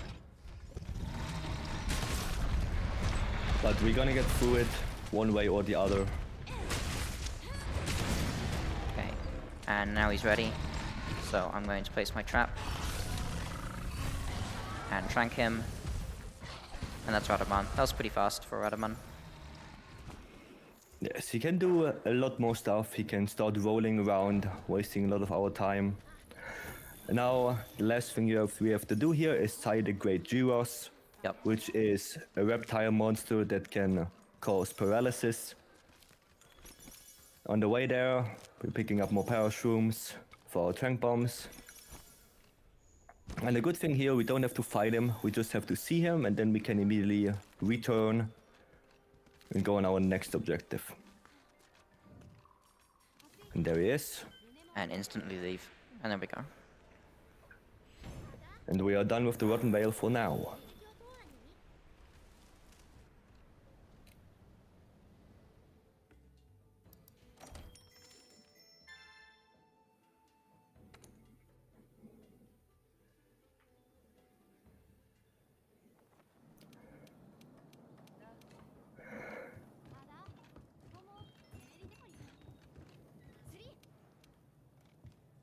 Speaker 2: But we're gonna get through it one way or the other.
Speaker 1: Okay, and now he's ready. So I'm going to place my trap. And trank him. And that's Radaman. That was pretty fast for Radaman.
Speaker 2: Yes, he can do a lot more stuff. He can start rolling around, wasting a lot of our time. Now, the last thing we have to do here is tie the Great Gyros,
Speaker 1: Yep.
Speaker 2: which is a reptile monster that can cause paralysis. On the way there, we're picking up more parashrooms for our trank bombs. And the good thing here, we don't have to fight him, we just have to see him, and then we can immediately return and go on our next objective. And there he is.
Speaker 1: And instantly leave. And there we go.
Speaker 2: And we are done with the Rotten Vale for now.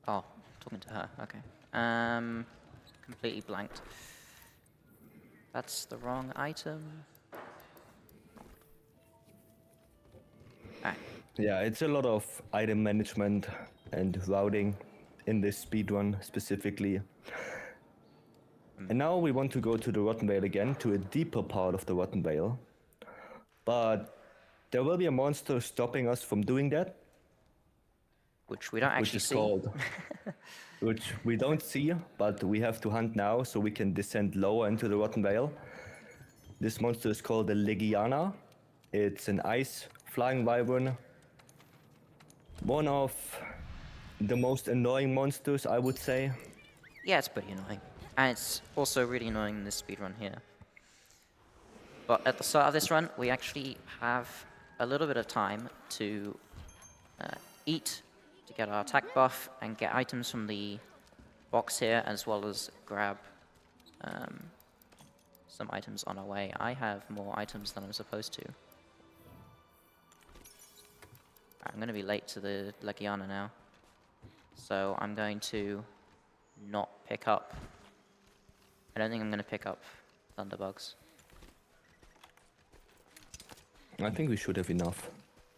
Speaker 1: Oh, talking to her. Okay. Completely blanked. That's the wrong item. Ah,
Speaker 2: Yeah, it's a lot of item management and routing in this speedrun specifically. And now we want to go to the Rotten Vale again, to a deeper part of the Rotten Vale. But there will be a monster stopping us from doing that,
Speaker 1: which we don't
Speaker 2: which
Speaker 1: actually
Speaker 2: is
Speaker 1: see.
Speaker 2: called, which we don't see, but we have to hunt now so we can descend lower into the Rotten Vale. This monster is called the Legiana. It's an ice flying wyvern. One of the most annoying monsters, I would say.
Speaker 1: Yeah, it's pretty annoying. And it's also really annoying in this speedrun here. But at the start of this run, we actually have a little bit of time to eat, to get our attack buff, and get items from the box here, as well as grab some items on our way. I have more items than I'm supposed to. I'm going to be late to the Legiana now. So I'm going to not pick up. I don't think I'm going to pick up Thunderbugs.
Speaker 2: I think we should have enough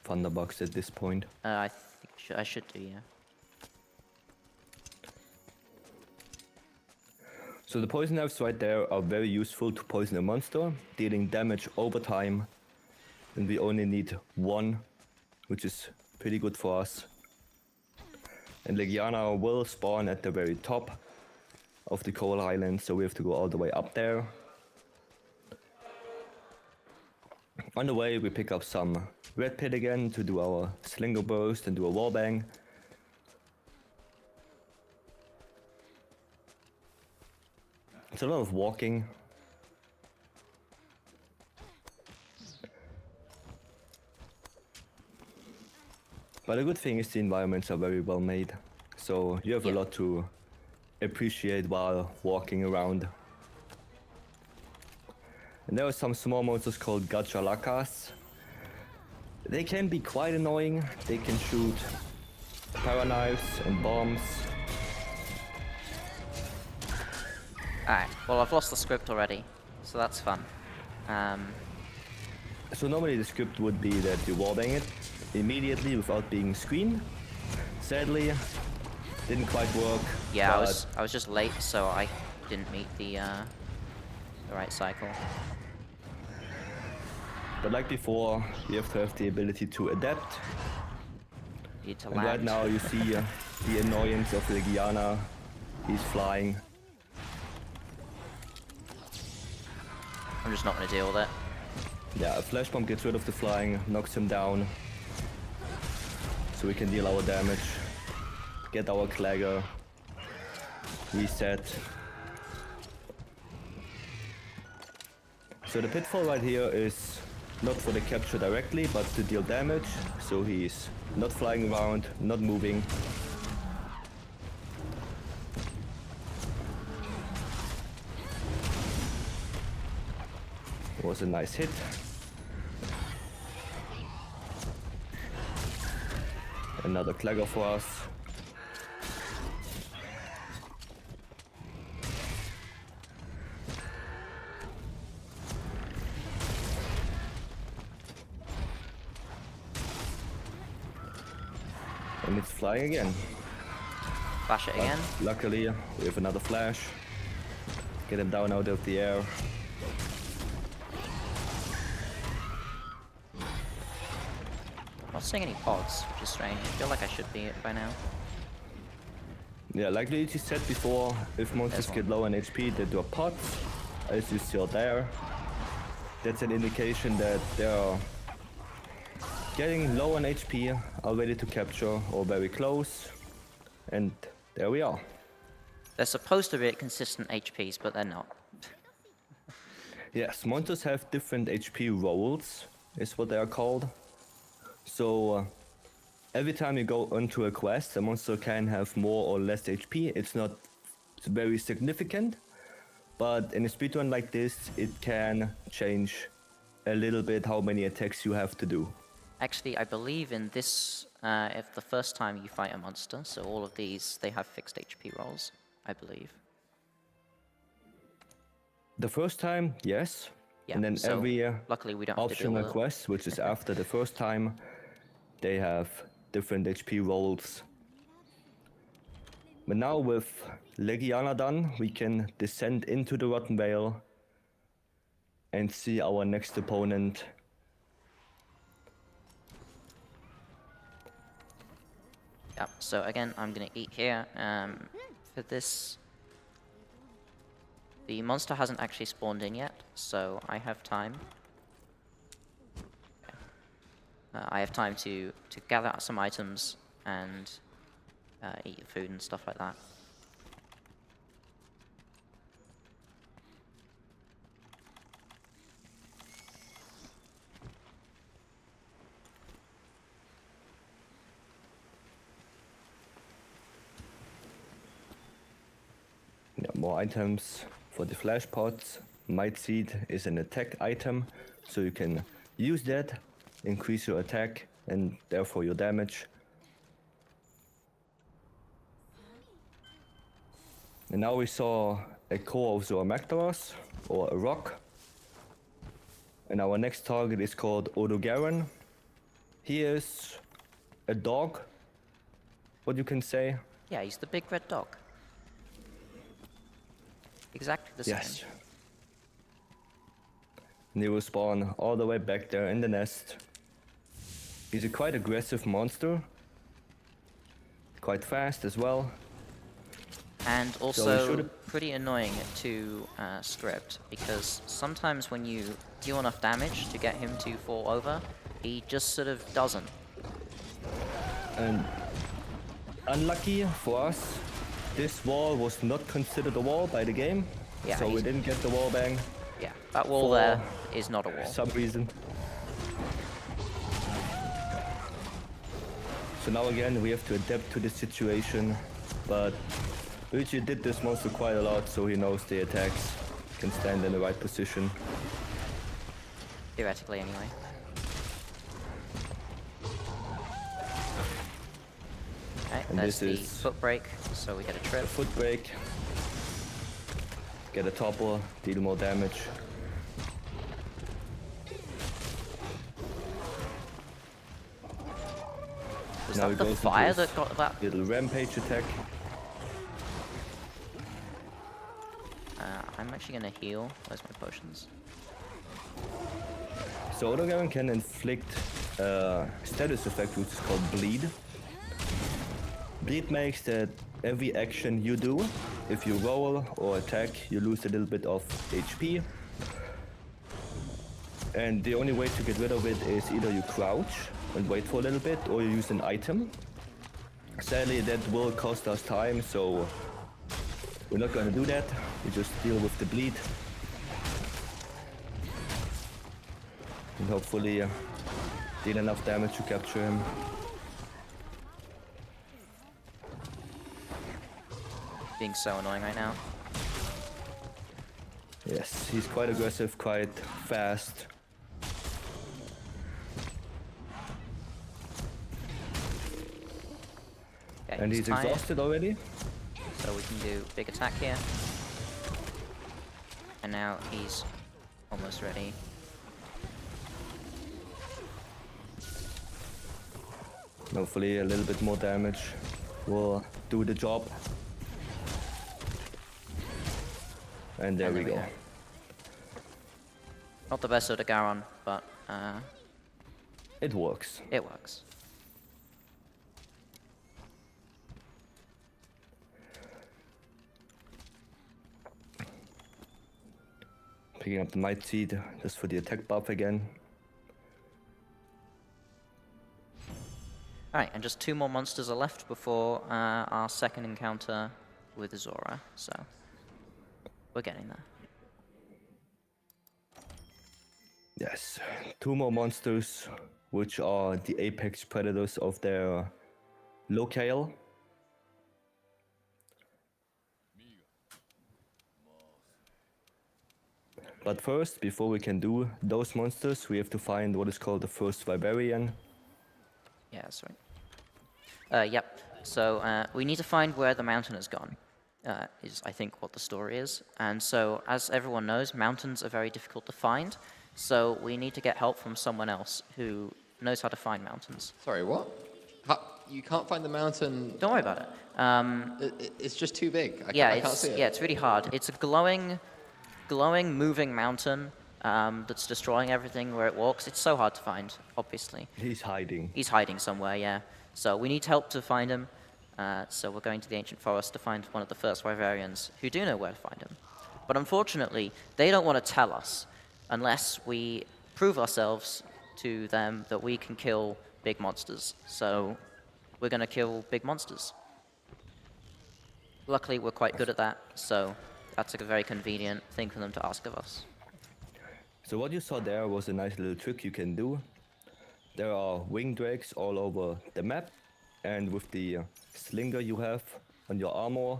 Speaker 2: Thunderbugs at this point.
Speaker 1: I think I should do, yeah.
Speaker 2: So the poison knives right there are very useful to poison a monster, dealing damage over time. And we only need one, which is pretty good for us. And Legiana will spawn at the very top of the Coal Island, so we have to go all the way up there. On the way we pick up some red pit again to do our slinger burst and do a wallbang. It's a lot of walking. But the good thing is the environments are very well made, so you have a lot to appreciate while walking around. And there are some small monsters called Gachalakas. They can be quite annoying. They can shoot Paraknives and bombs.
Speaker 1: Alright, well I've lost the script already, so that's fun.
Speaker 2: So normally the script would be that you wallbang it immediately without being screened. Sadly, didn't quite work.
Speaker 1: Yeah,
Speaker 2: but
Speaker 1: I was just late, so I didn't meet the right cycle.
Speaker 2: But like before, you have to have the ability to adapt.
Speaker 1: Need to
Speaker 2: And
Speaker 1: land.
Speaker 2: right now you see the annoyance of Legiana. He's flying.
Speaker 1: I'm just not going to deal with it.
Speaker 2: Yeah, a flash bomb gets rid of the flying, knocks him down. So we can deal our damage. Get our Clagger. Reset. So the pitfall right here is not for the capture directly, but to deal damage. So he's not flying around, not moving. It was a nice hit. Another Clagger for us. And it's flying again.
Speaker 1: Flash it again.
Speaker 2: Luckily, we have another flash. Get him down out of the air.
Speaker 1: I'm not seeing any pods, which is strange. I feel like I should be it by now.
Speaker 2: Yeah, like Luigi said before, if monsters
Speaker 1: There's
Speaker 2: get low on HP, they drop pots, as you saw there. That's an indication that they're getting low on HP, are ready to capture, or very close. And there we are.
Speaker 1: They're supposed to be at consistent HPs, but they're not.
Speaker 2: Yes, monsters have different HP rolls, is what they are called. So every time you go onto a quest, a monster can have more or less HP. It's not very significant, but in a speedrun like this, it can change a little bit how many attacks you have to do.
Speaker 1: Actually, I believe in this, if the first time you fight a monster, so all of these, they have fixed HP rolls, I believe.
Speaker 2: The first time, yes.
Speaker 1: Yeah,
Speaker 2: And then
Speaker 1: so
Speaker 2: every
Speaker 1: luckily we don't have to deal
Speaker 2: optional
Speaker 1: with it.
Speaker 2: quest, which is after the first time, they have different HP rolls. But now with Legiana done, we can descend into the Rotten Vale and see our next opponent.
Speaker 1: Yeah, so again, I'm gonna eat here. For this, the monster hasn't actually spawned in yet, so I have time. I have time to gather out some items and eat food and stuff like that.
Speaker 2: Yeah, more items for the flash pots. Might Seed is an attack item, so you can use that, increase your attack and therefore your damage. And now we saw a core of Zoomactaros, or a rock. And our next target is called Odogaron. He is a dog, what you can say.
Speaker 1: Yeah, he's the big red dog. Exactly the same.
Speaker 2: Yes. And he will spawn all the way back there in the nest. He's a quite aggressive monster. Quite fast as well.
Speaker 1: And
Speaker 2: So we
Speaker 1: also
Speaker 2: should've-
Speaker 1: pretty annoying to script, because sometimes when you deal enough damage to get him to fall over, he just sort of doesn't.
Speaker 2: And unlucky for us, this wall was not considered a wall by the game.
Speaker 1: Yeah,
Speaker 2: so we
Speaker 1: he's-
Speaker 2: didn't get the wall bang
Speaker 1: Yeah, that wall
Speaker 2: For
Speaker 1: there is not a wall.
Speaker 2: for some reason. So now again we have to adapt to the situation, but Luigi did this monster quite a lot, so he knows the attacks, can stand in the right position.
Speaker 1: Theoretically, anyway.
Speaker 2: And
Speaker 1: There's
Speaker 2: this
Speaker 1: the
Speaker 2: is
Speaker 1: foot brake, so we get a trip.
Speaker 2: a foot brake. Get a topple, deal more damage.
Speaker 1: Was
Speaker 2: Now
Speaker 1: that
Speaker 2: he
Speaker 1: the
Speaker 2: goes into
Speaker 1: fire
Speaker 2: his
Speaker 1: that got that?
Speaker 2: little rampage attack.
Speaker 1: I'm actually gonna heal. Where's my potions?
Speaker 2: So Autogaren can inflict a status effect which is called Bleed. Bleed makes that every action you do, if you roll or attack, you lose a little bit of HP. And the only way to get rid of it is either you crouch and wait for a little bit, or you use an item. Sadly, that will cost us time, so we're not gonna do that. We just deal with the bleed. And hopefully deal enough damage to capture him.
Speaker 1: Being so annoying right now.
Speaker 2: Yes, he's quite aggressive, quite fast.
Speaker 1: Okay,
Speaker 2: And he's
Speaker 1: tired,
Speaker 2: exhausted already.
Speaker 1: so we can do big attack here. And now he's almost ready.
Speaker 2: Hopefully a little bit more damage will do the job. And there we go.
Speaker 1: Not the best of the Garon, but
Speaker 2: It works.
Speaker 1: it works.
Speaker 2: Picking up the Might Seed just for the attack buff again.
Speaker 1: Alright, and just 2 more monsters are left before our second encounter with Zora, so we're getting there.
Speaker 2: Yes, 2 more monsters, which are the apex predators of their locale. But first, before we can do those monsters, we have to find what is called the first Vibarian.
Speaker 1: Yeah, that's right. Yep, so we need to find where the mountain has gone, is I think what the story is. And so, as everyone knows, mountains are very difficult to find, so we need to get help from someone else who knows how to find mountains.
Speaker 3: Sorry, what? You can't find the mountain.
Speaker 1: Don't worry about it.
Speaker 3: It's just too big. I
Speaker 1: Yeah,
Speaker 3: can't see it.
Speaker 1: yeah, it's really hard. It's a glowing, moving mountain that's destroying everything where it walks. It's so hard to find, obviously.
Speaker 2: He's hiding.
Speaker 1: He's hiding somewhere, yeah. So we need help to find him. So we're going to the ancient forest to find one of the first Vivarians who do know where to find him. But unfortunately, they don't want to tell us unless we prove ourselves to them that we can kill big monsters. So we're going to kill big monsters. Luckily, we're quite good at that, so that's a very convenient thing for them to ask of us.
Speaker 2: So what you saw there was a nice little trick you can do. There are wing drakes all over the map, and with the slinger you have on your armor,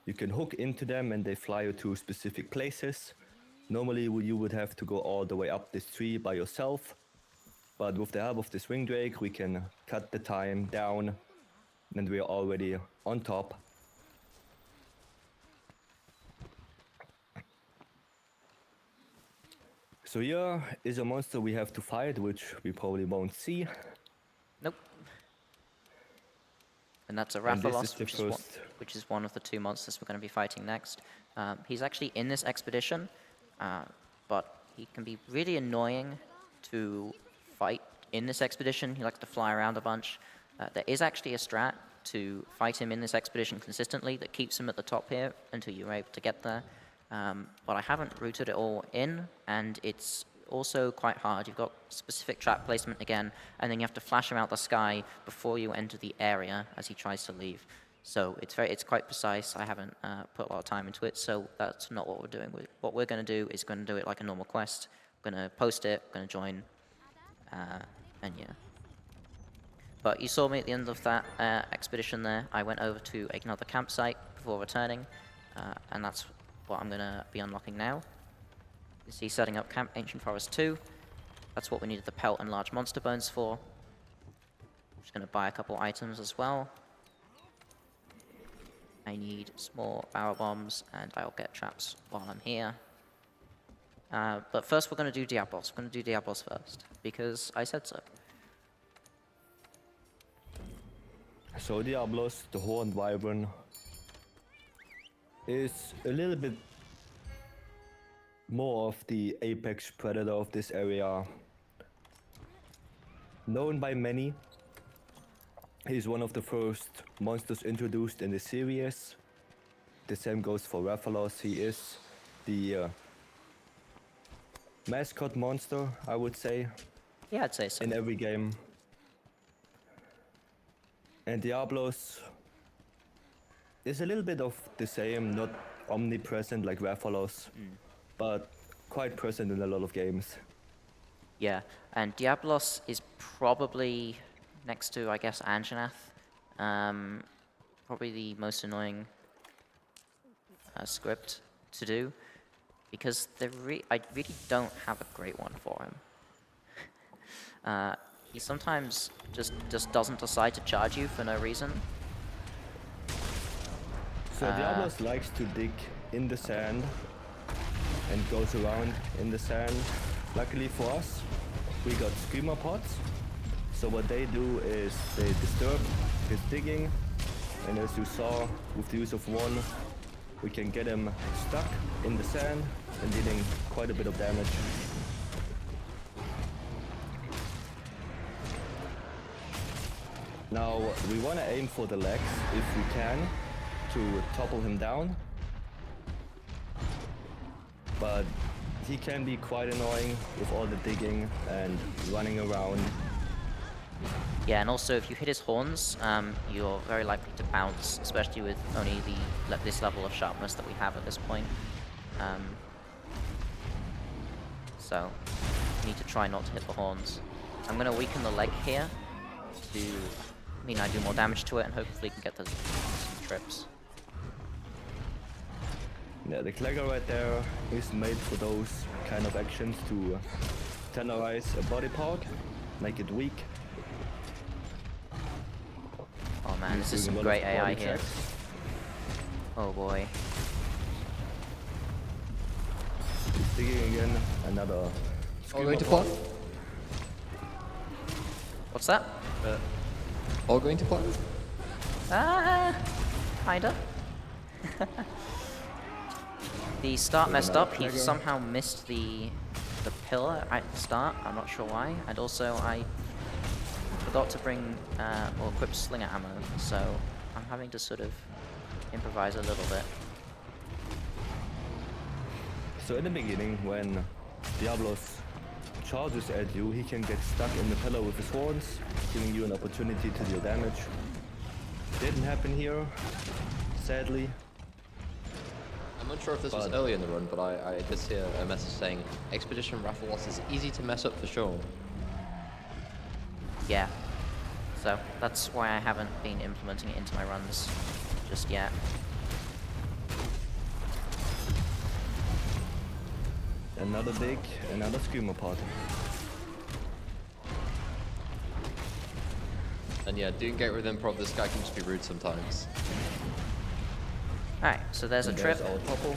Speaker 2: you can hook into them and they fly you to specific places. Normally you would have to go all the way up this tree by yourself, but with the help of this wing drake we can cut the time down and we are already on top. So here is a monster we have to fight, which we probably won't see.
Speaker 1: Nope. And that's a
Speaker 2: And this
Speaker 1: Rathalos,
Speaker 2: is the
Speaker 1: which is one of the 2 monsters we're going to be fighting next. He's actually in this expedition, but he can be really annoying to fight in this expedition. He likes to fly around a bunch. There is actually a strat to fight him in this expedition consistently that keeps him at the top here until you're able to get there. But I haven't routed it all in, and it's also quite hard. You've got specific trap placement again, and then you have to flash him out the sky before you enter the area as he tries to leave. So it's quite precise. I haven't put a lot of time into it, so that's not what we're doing. What we're going to do is going to do it like a normal quest. We're going to post it, we're going to join, and yeah. But you saw me at the end of that expedition there. I went over to another campsite before returning, and that's what I'm going to be unlocking now. You see setting up Camp Ancient Forest 2. That's what we needed the pelt and large monster bones for. I'm just going to buy a couple items as well. I need some more barrel bombs, and I'll get traps while I'm here. But first we're going to do Diablos. We're going to do Diablos first, because I said so.
Speaker 2: So Diablos, the Horned Wyvern, is a little bit more of the apex predator of this area. Known by many, he's one of the first monsters introduced in the series. The same goes for Rathalos. He is the mascot monster, I would say,
Speaker 1: Yeah, I'd say so.
Speaker 2: in every game. And Diablos is a little bit of the same, not omnipresent like Rathalos, but quite present in a lot of games.
Speaker 1: Yeah, and Diablos is probably next to, I guess, Anjanath, probably the most annoying script to do, because I really don't have a great one for him. He sometimes just doesn't decide to charge you for no reason.
Speaker 2: So Diablos likes to dig in the sand and goes around in the sand. Luckily for us, we got screamer pods. So what they do is they disturb his digging, and as you saw, with the use of one, we can get him stuck in the sand and dealing quite a bit of damage. Now we want to aim for the legs if we can to topple him down, but he can be quite annoying with all the digging and running around.
Speaker 1: Yeah, and also if you hit his horns, you're very likely to bounce, especially with only this level of sharpness that we have at this point. So you need to try not to hit the horns. I'm going to weaken the leg here to mean I do more damage to it, and hopefully can get some trips.
Speaker 2: Yeah, the Clagger right there is made for those kind of actions to tenderize a body part, make it weak.
Speaker 1: Oh man, this is
Speaker 2: Doing
Speaker 1: some
Speaker 2: a lot
Speaker 1: great
Speaker 2: of
Speaker 1: AI
Speaker 2: body
Speaker 1: here.
Speaker 2: checks.
Speaker 1: Oh boy.
Speaker 2: He's digging again, another
Speaker 3: All
Speaker 2: screamer
Speaker 3: going to
Speaker 2: pod.
Speaker 3: plan?
Speaker 1: What's that?
Speaker 3: All going to plan?
Speaker 1: Kinda. The start messed up. He
Speaker 2: Clagger.
Speaker 1: somehow missed the pillar at the start. I'm not sure why. And also I forgot to bring or equip slinger ammo, so I'm having to sort of improvise a little bit.
Speaker 2: So in the beginning, when Diablos charges at you, he can get stuck in the pillar with his horns, giving you an opportunity to deal damage. Didn't happen here, sadly.
Speaker 3: I'm unsure if this was
Speaker 2: But-
Speaker 3: early in the run, but I did see a message saying Expedition Rathalos is easy to mess up for sure.
Speaker 1: Yeah. So that's why I haven't been implementing it into my runs just yet.
Speaker 2: Another dig, another screamer pod.
Speaker 3: And yeah, do get rid of improv. This guy can just be rude sometimes.
Speaker 1: Alright, so there's a
Speaker 2: And
Speaker 1: trip.
Speaker 2: our topple.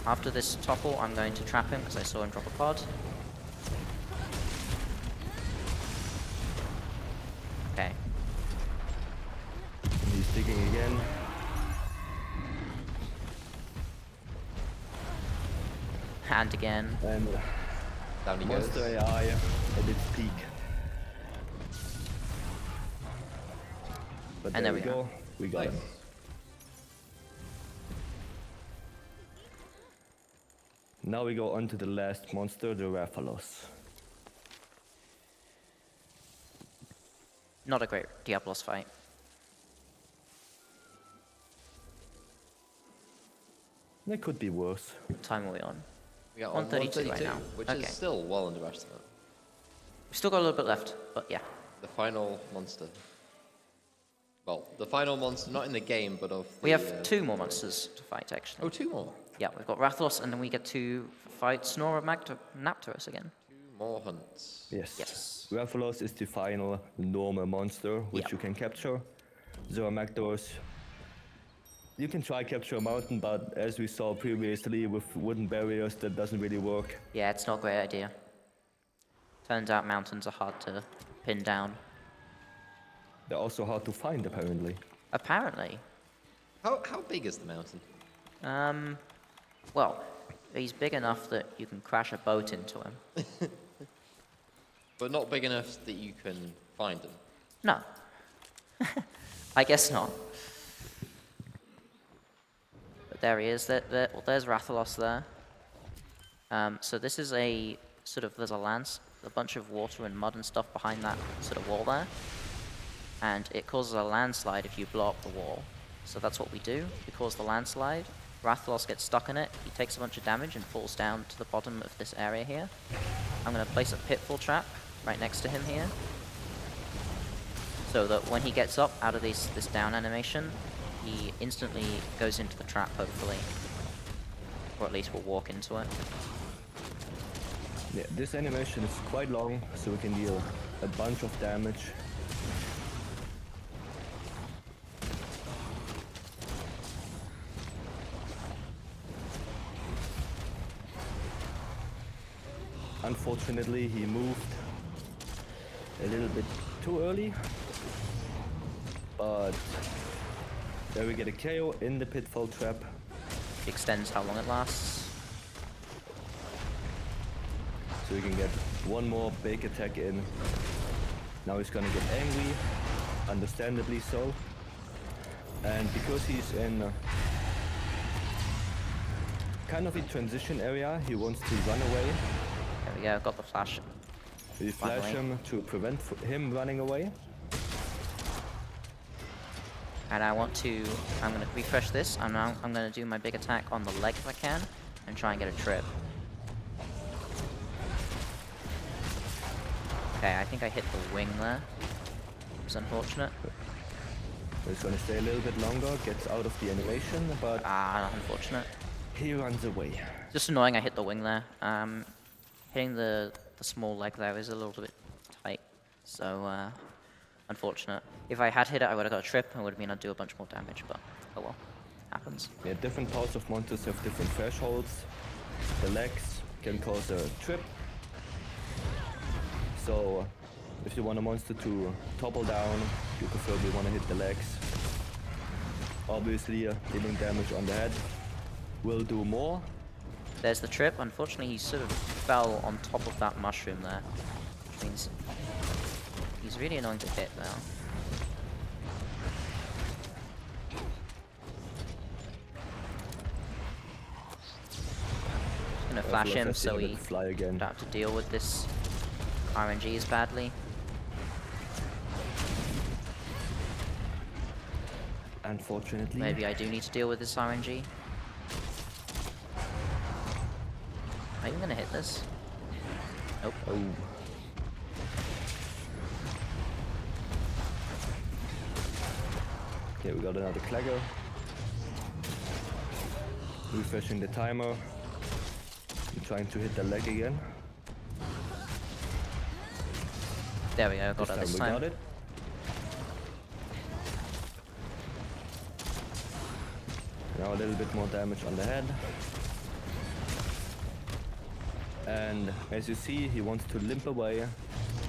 Speaker 1: After this topple, I'm going to trap him because I saw him drop a pod. Okay.
Speaker 2: And he's digging again.
Speaker 1: And again.
Speaker 2: And
Speaker 3: Down he goes.
Speaker 2: monster AI at its peak. But
Speaker 1: And
Speaker 2: there
Speaker 1: there
Speaker 2: we
Speaker 1: we
Speaker 2: go. We got
Speaker 3: Nice.
Speaker 2: him. Now we go on to the last monster, the Rathalos.
Speaker 1: Not a great Diablos fight.
Speaker 2: It could be worse.
Speaker 1: What time are we on?
Speaker 3: We got
Speaker 1: 132 right now.
Speaker 3: which
Speaker 1: Okay.
Speaker 3: is still well underestimate.
Speaker 1: We've still got a little bit left, but yeah.
Speaker 3: The final monster. Well, the final monster, not in the game, but of the,
Speaker 1: We have two more monsters to fight, actually.
Speaker 3: Oh, two more.
Speaker 1: Yeah, we've got Rathalos, and then we get to fight Snoraptors again.
Speaker 3: Two more hunts.
Speaker 2: Yes.
Speaker 1: Yes.
Speaker 2: Rathalos is the final normal monster which
Speaker 1: Yep.
Speaker 2: you can capture. Zoramactors You can try capture a mountain, but as we saw previously with wooden barriers, that doesn't really work.
Speaker 1: Yeah, it's not a great idea. Turns out mountains are hard to pin down.
Speaker 2: They're also hard to find, apparently.
Speaker 1: Apparently.
Speaker 3: How big is the mountain?
Speaker 1: Well, he's big enough that you can crash a boat into him.
Speaker 3: But not big enough that you can find them.
Speaker 1: No. I guess not. But there he is. Well, there's Rathalos there. So this is a sort of, there's a bunch of water and mud and stuff behind that sort of wall there. And it causes a landslide if you blow up the wall. So that's what we do. We cause the landslide. Rathalos gets stuck in it. He takes a bunch of damage and falls down to the bottom of this area here. I'm going to place a pitfall trap right next to him here, so that when he gets up out of this down animation, he instantly goes into the trap, hopefully. Or at least will walk into it.
Speaker 2: Yeah, this animation is quite long, so we can deal a bunch of damage. Unfortunately, he moved a little bit too early, but there we get a KO in the pitfall trap.
Speaker 1: Extends how long it lasts.
Speaker 2: So we can get one more big attack in. Now he's gonna get angry, understandably so. And because he's in kind of a transition area, he wants to run away.
Speaker 1: There we go, got the flash.
Speaker 2: We flash
Speaker 1: Finally.
Speaker 2: him to prevent him running away.
Speaker 1: And I'm going to refresh this. I'm going to do my big attack on the leg if I can, and try and get a trip. Okay, I think I hit the wing there. It's unfortunate.
Speaker 2: He's gonna stay a little bit longer, gets out of the animation, but
Speaker 1: Unfortunate.
Speaker 2: he runs away.
Speaker 1: Just annoying I hit the wing there. Hitting the small leg there is a little bit tight, so unfortunate. If I had hit it, I would have got a trip, and would have been I'd do a bunch more damage, but oh well, happens.
Speaker 2: Yeah, different parts of monsters have different thresholds. The legs can cause a trip. So if you want a monster to topple down, you preferably want to hit the legs. Obviously, dealing damage on the head will do more.
Speaker 1: There's the trip. Unfortunately, he sort of fell on top of that mushroom there, which means he's really annoying to hit now. Just gonna flash him so he
Speaker 2: fly again.
Speaker 1: don't have to deal with this RNG as badly.
Speaker 2: Unfortunately.
Speaker 1: Maybe I do need to deal with this RNG. Am I even gonna hit this? Nope.
Speaker 2: Oh. Okay, we got another clagger. Refreshing the timer. I'm trying to hit the leg again.
Speaker 1: There we go, got it this
Speaker 2: we
Speaker 1: time.
Speaker 2: got it. Now a little bit more damage on the head. And as you see, he wants to limp away.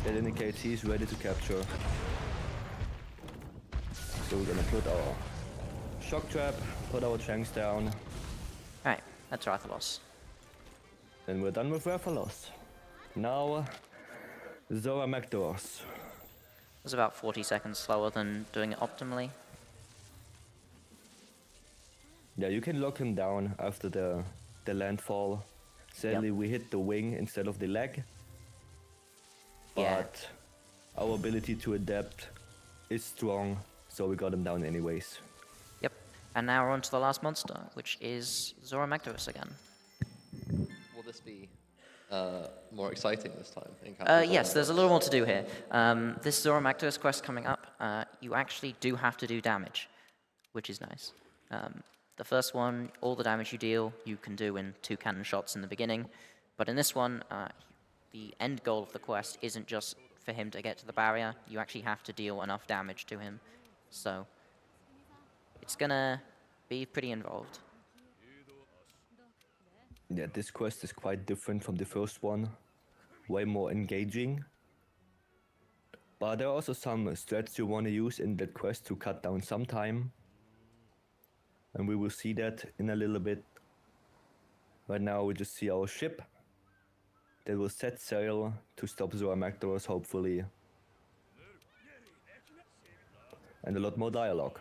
Speaker 2: That indicates he's ready to capture. So we're gonna put our shock trap, put our chunks down,
Speaker 1: Alright, that's Rathalos.
Speaker 2: then we're done with Rathalos. Now, Zora Magdaros.
Speaker 1: It was about 40 seconds slower than doing it optimally.
Speaker 2: Yeah, you can lock him down after the landfall. Sadly, we hit the wing instead of the leg.
Speaker 1: Yeah.
Speaker 2: But our ability to adapt is strong, so we got him down anyways.
Speaker 1: Yep. And now we're on to the last monster, which is Zora Magdaros again.
Speaker 3: Will this be more exciting this time?
Speaker 1: Yes, there's a little more to do here. This Zora Magdaros quest coming up, you actually do have to do damage, which is nice. The first one, all the damage you deal, you can do in 2 cannon shots in the beginning. But in this one, the end goal of the quest isn't just for him to get to the barrier. You actually have to deal enough damage to him. So it's gonna be pretty involved.
Speaker 2: Yeah, this quest is quite different from the first one. Way more engaging. But there are also some strats you want to use in that quest to cut down some time. And we will see that in a little bit. Right now we just see our ship that will set sail to stop Zoramactors, hopefully. And a lot more dialogue.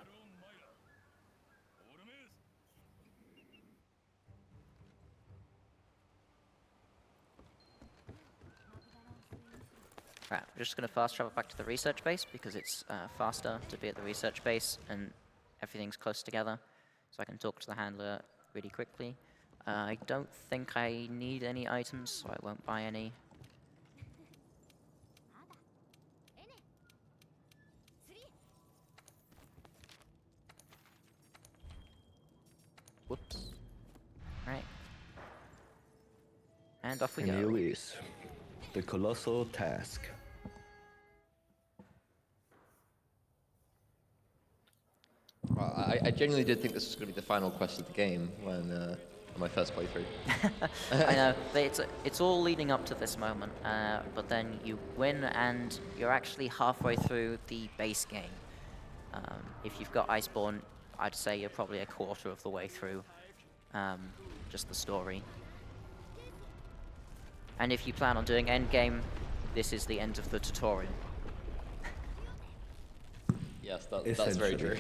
Speaker 1: Right, we're just going to fast travel back to the research base because it's faster to be at the research base and everything's close together. So I can talk to the handler really quickly. I don't think I need any items, so I won't buy any. Whoops. Right. And off we
Speaker 2: And
Speaker 1: go.
Speaker 2: here is the Colossal task.
Speaker 3: Well, I genuinely did think this was going to be the final quest of the game when on my first playthrough.
Speaker 1: I know, but it's all leading up to this moment, but then you win and you're actually halfway through the base game. If you've got Iceborne, I'd say you're probably a quarter of the way through just the story. And if you plan on doing endgame, this is the end of the tutorial.
Speaker 3: Yes, that's very true.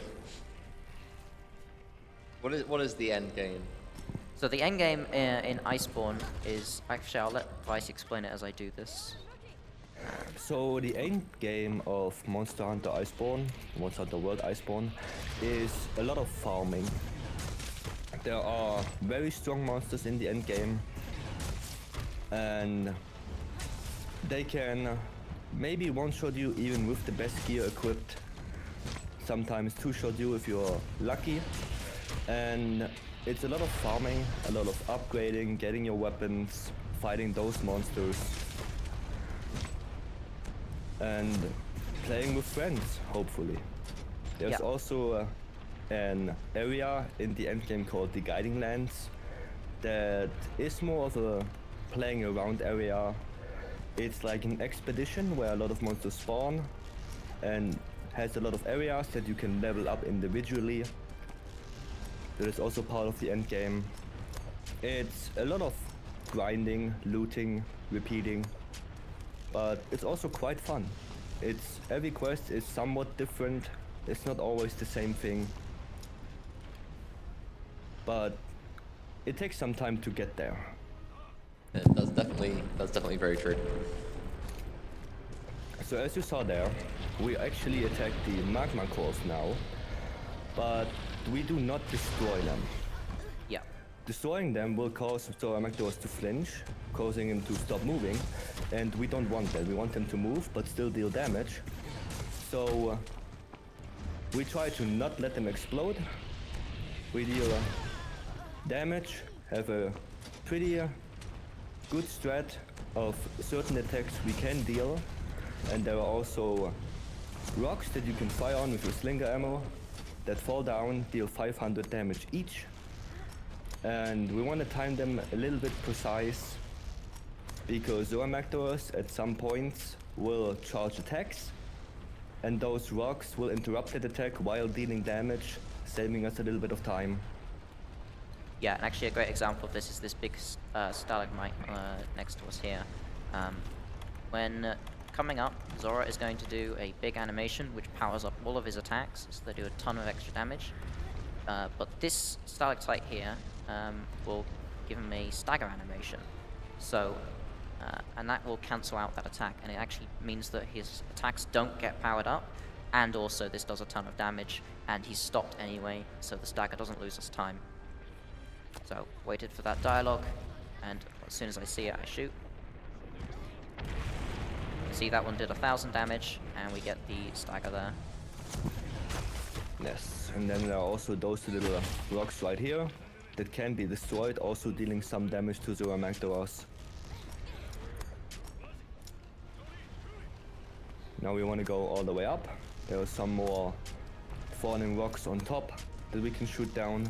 Speaker 3: What is the end game?
Speaker 1: So the end game in Iceborne is, actually I'll let Vice explain it as I do this.
Speaker 2: So the end game of Monster Hunter Iceborne, Monster Hunter World Iceborne, is a lot of farming. There are very strong monsters in the end game, and they can maybe one-shot you even with the best gear equipped. Sometimes two-shot you if you're lucky. And it's a lot of farming, a lot of upgrading, getting your weapons, fighting those monsters, and playing with friends, hopefully. There's also an area in the endgame called the Guiding Lands that is more of a playing around area. It's like an expedition where a lot of monsters spawn and has a lot of areas that you can level up individually. That is also part of the end game. It's a lot of grinding, looting, repeating, but it's also quite fun. Every quest is somewhat different. It's not always the same thing, but it takes some time to get there.
Speaker 3: That's definitely very true.
Speaker 2: So as you saw there, we actually attack the magma cores now, but we do not destroy them.
Speaker 1: Yeah.
Speaker 2: Destroying them will cause Zoramactors to flinch, causing him to stop moving, and we don't want that. We want them to move, but still deal damage. So we try to not let them explode. We deal damage, have a pretty good strat of certain attacks we can deal, and there are also rocks that you can fire on with your slinger ammo that fall down, deal 500 damage each. And we want to time them a little bit precise, because Zoramactors at some points will charge attacks, and those rocks will interrupt that attack while dealing damage, saving us a little bit of time.
Speaker 1: Yeah, and actually a great example of this is this big stalagmite next to us here. When coming up, Zora is going to do a big animation which powers up all of his attacks, so they do a ton of extra damage. But this stalactite here will give him a stagger animation. So, and that will cancel out that attack, and it actually means that his attacks don't get powered up, and also this does a ton of damage, and he's stopped anyway, so the stagger doesn't lose us time. So, waited for that dialogue, and as soon as I see it, I shoot. See, that one did 1,000 damage, and we get the stagger there.
Speaker 2: Yes, and then there are also those little rocks right here that can be destroyed, also dealing some damage to Zoramactors. Now we want to go all the way up. There are some more falling rocks on top that we can shoot down.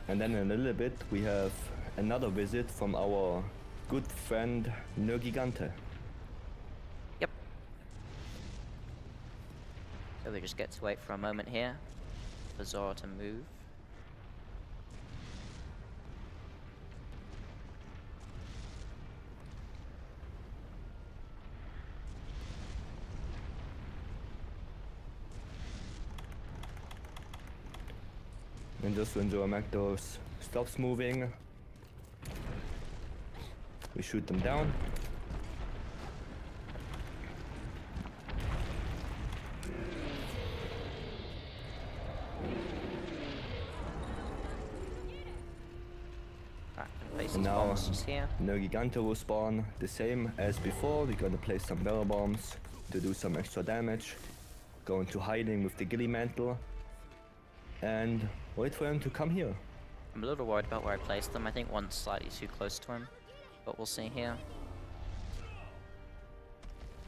Speaker 2: And then in a little bit we have another visit from our good friend Louwegi.
Speaker 1: Yep. So we just get to wait for a moment here for Zora to move.
Speaker 2: And just when Zora Magdaros stops moving, we shoot them down.
Speaker 1: Alright, place
Speaker 2: And
Speaker 1: these
Speaker 2: now
Speaker 1: bombs just here.
Speaker 2: Louwegi will spawn the same as before. We're gonna place some barrel bombs to do some extra damage. Go into hiding with the ghillie mantle. And wait for him to come here.
Speaker 1: I'm a little worried about where I placed them. I think one's slightly too close to him, but we'll see here.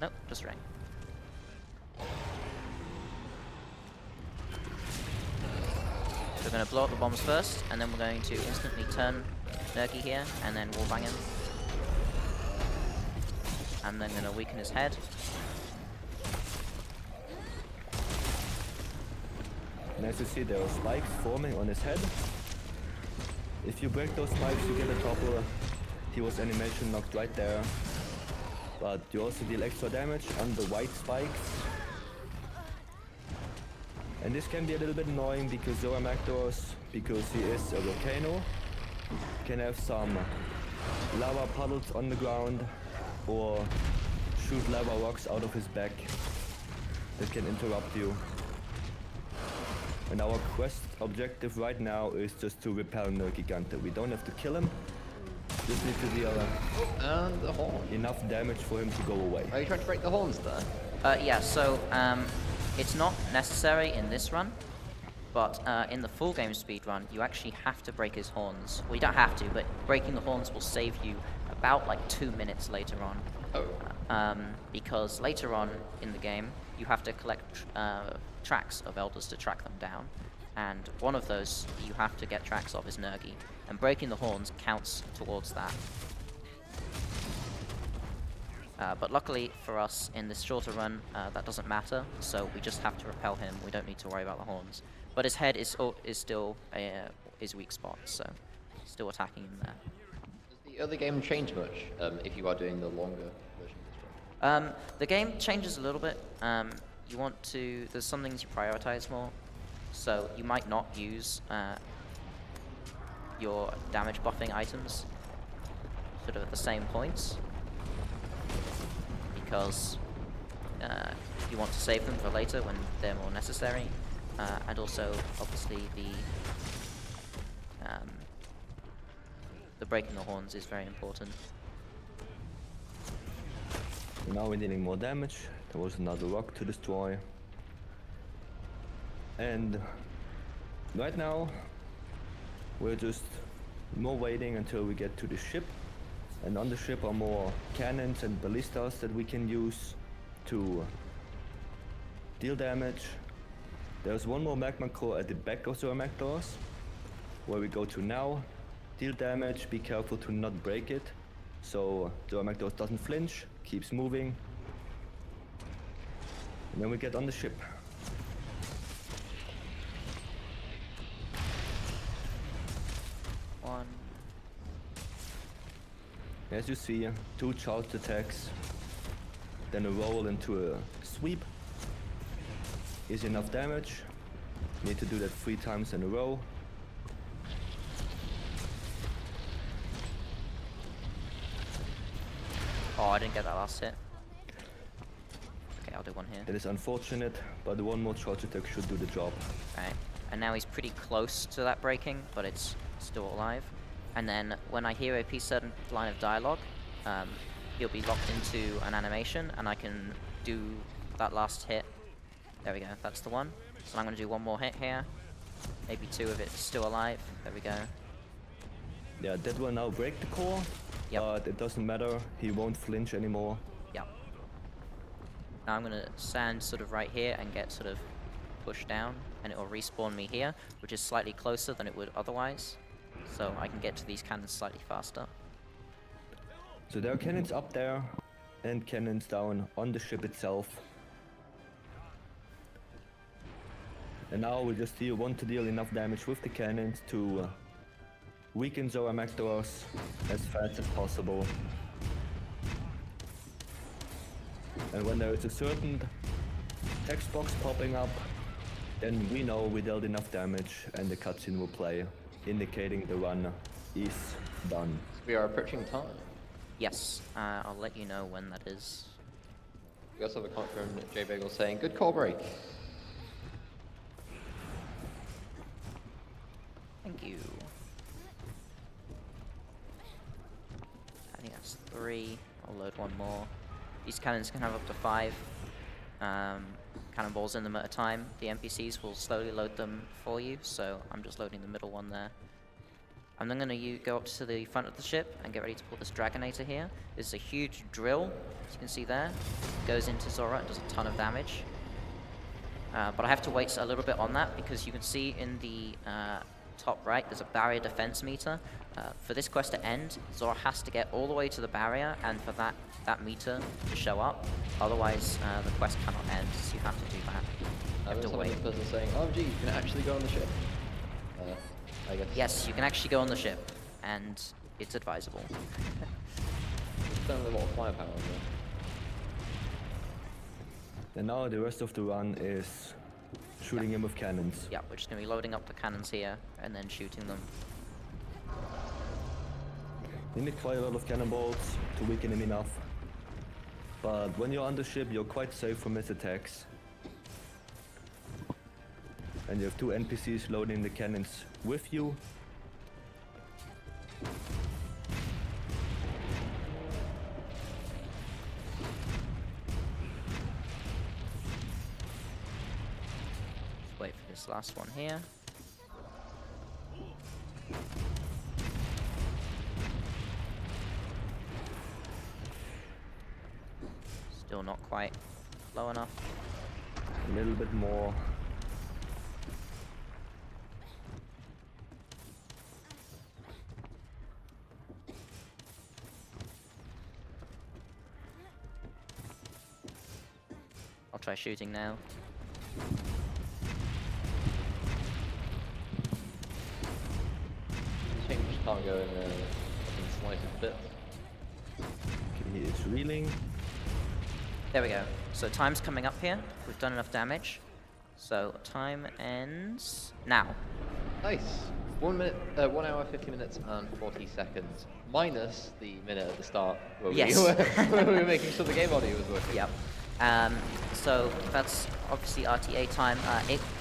Speaker 1: Nope, just ring. So we're going to blow up the bombs first, and then we're going to instantly turn Louwegi here, and then wallbang him. I'm then going to weaken his head.
Speaker 2: And as you see, there are spikes forming on his head. If you break those spikes, you get a topple. He was animation knocked right there. But you also deal extra damage on the white spikes. And this can be a little bit annoying because Zora Magdaros, because he is a volcano, can have some lava puddles on the ground or shoot lava rocks out of his back that can interrupt you. And our quest objective right now is just to repel Louwegi. We don't have to kill him, just need to deal
Speaker 3: And the horn.
Speaker 2: enough damage for him to go away.
Speaker 3: Are you trying to break the horns there?
Speaker 1: Yeah, so it's not necessary in this run, but in the full game speedrun, you actually have to break his horns. Well, you don't have to, but breaking the horns will save you about like 2 minutes later on.
Speaker 3: Oh.
Speaker 1: Because later on in the game, you have to collect tracks of elders to track them down. And one of those you have to get tracks of is Louwegi, and breaking the horns counts towards that. But luckily for us, in this shorter run, that doesn't matter, so we just have to repel him. We don't need to worry about the horns. But his head is still his weak spot, so still attacking him there.
Speaker 3: Does the other game change much if you are doing the longer version of this run?
Speaker 1: The game changes a little bit. You want to, there's some things you prioritize more, so you might not use your damage buffing items sort of at the same points, because you want to save them for later when they're more necessary, and also obviously the breaking the horns is very important.
Speaker 2: Now we're dealing more damage. There was another rock to destroy. And right now we're just more waiting until we get to the ship. And on the ship are more cannons and ballistas that we can use to deal damage. There's one more magma core at the back of Zora Magdaros, where we go to now. Deal damage, be careful to not break it, so Zora Magdaros doesn't flinch, keeps moving. And then we get on the ship.
Speaker 1: One.
Speaker 2: As you see, 2 charged attacks, then a roll into a sweep. Is enough damage. Need to do that 3 times in a row.
Speaker 1: Oh, I didn't get that last hit. Okay, I'll do one here.
Speaker 2: That is unfortunate, but the 1 more charge attack should do the job.
Speaker 1: Okay, and now he's pretty close to that breaking, but it's still alive. And then when I hear a certain line of dialogue, he'll be locked into an animation, and I can do that last hit. There we go, that's the one. So I'm going to do 1 more hit here. Maybe 2 if it's still alive. There we go.
Speaker 2: Yeah, that will now break the core.
Speaker 1: Yep.
Speaker 2: but it doesn't matter. He won't flinch anymore.
Speaker 1: Yep. Now I'm gonna stand sort of right here and get sort of pushed down, and it will respawn me here, which is slightly closer than it would otherwise. So I can get to these cannons slightly faster.
Speaker 2: So there are cannons up there and cannons down on the ship itself. And now we just want to deal enough damage with the cannons to weaken Zoramectoros as fast as possible. And when there is a certain text box popping up, then we know we dealt enough damage and the cutscene will play, indicating the run is done.
Speaker 3: We are approaching time.
Speaker 1: Yes, I'll let you know when that is.
Speaker 3: We also have a comment from J Bagel saying, "Good call break."
Speaker 1: Thank you. I think that's 3. I'll load one more. These cannons can have up to 5 cannonballs in them at a time. The NPCs will slowly load them for you, so I'm just loading the middle one there. I'm then going to go up to the front of the ship and get ready to pull this Dragonator here. This is a huge drill, as you can see there. It goes into Zora and does a ton of damage. But I have to wait a little bit on that because you can see in the top right there's a barrier defense meter. For this quest to end, Zora has to get all the way to the barrier and for that meter to show up. Otherwise, the quest cannot end, so you have to do that. You have to wait.
Speaker 3: This person saying, "Oh, gee, you can actually go on the ship." I guess.
Speaker 1: Yes, you can actually go on the ship, and it's advisable.
Speaker 3: Don't have a lot of firepower on there.
Speaker 2: And now the rest of the run is shooting him with cannons.
Speaker 1: Yeah, we're just going to be loading up the cannons here and then shooting them.
Speaker 2: You need quite a lot of cannonballs to weaken him enough. But when you're on the ship, you're quite safe from his attacks. And you have 2 NPCs loading the cannons with you.
Speaker 1: Just wait for this last one here. Still not quite low enough.
Speaker 2: A little bit more.
Speaker 1: I'll try shooting now.
Speaker 3: Change can't go in fucking slice a bit.
Speaker 2: Okay, he is reeling.
Speaker 1: There we go. So time's coming up here. We've done enough damage. So time ends now.
Speaker 3: Nice. 1 minute, 1 hour, 50 minutes and 40 seconds. Minus the minute at the start where
Speaker 1: Yes.
Speaker 3: we were making sure the game audio was working.
Speaker 1: Yep. So that's obviously RTA time.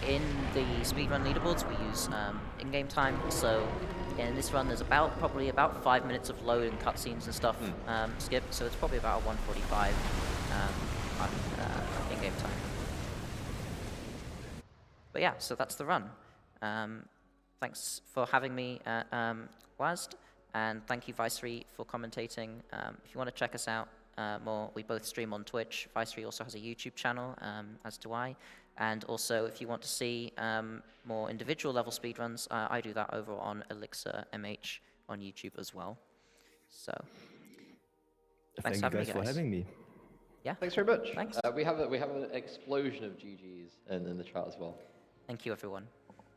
Speaker 1: In the speedrun leaderboards, we use in-game time. So in this run, there's probably about 5 minutes of load and cutscenes and stuff skipped. So it's probably about a 1:45 in-game time. But yeah, so that's the run. Thanks for having me at WASD, and thank you Vicery for commentating. If you want to check us out more, we both stream on Twitch. Vicery also has a YouTube channel, as do I. And also, if you want to see more individual level speedruns, I do that over on Elixir MH on YouTube as well. So, thanks
Speaker 2: Thank you guys for having me.
Speaker 1: Yeah.
Speaker 3: Thanks very much.
Speaker 1: Thanks.
Speaker 3: We have an explosion of GGs in the chat as well.
Speaker 1: Thank you, everyone.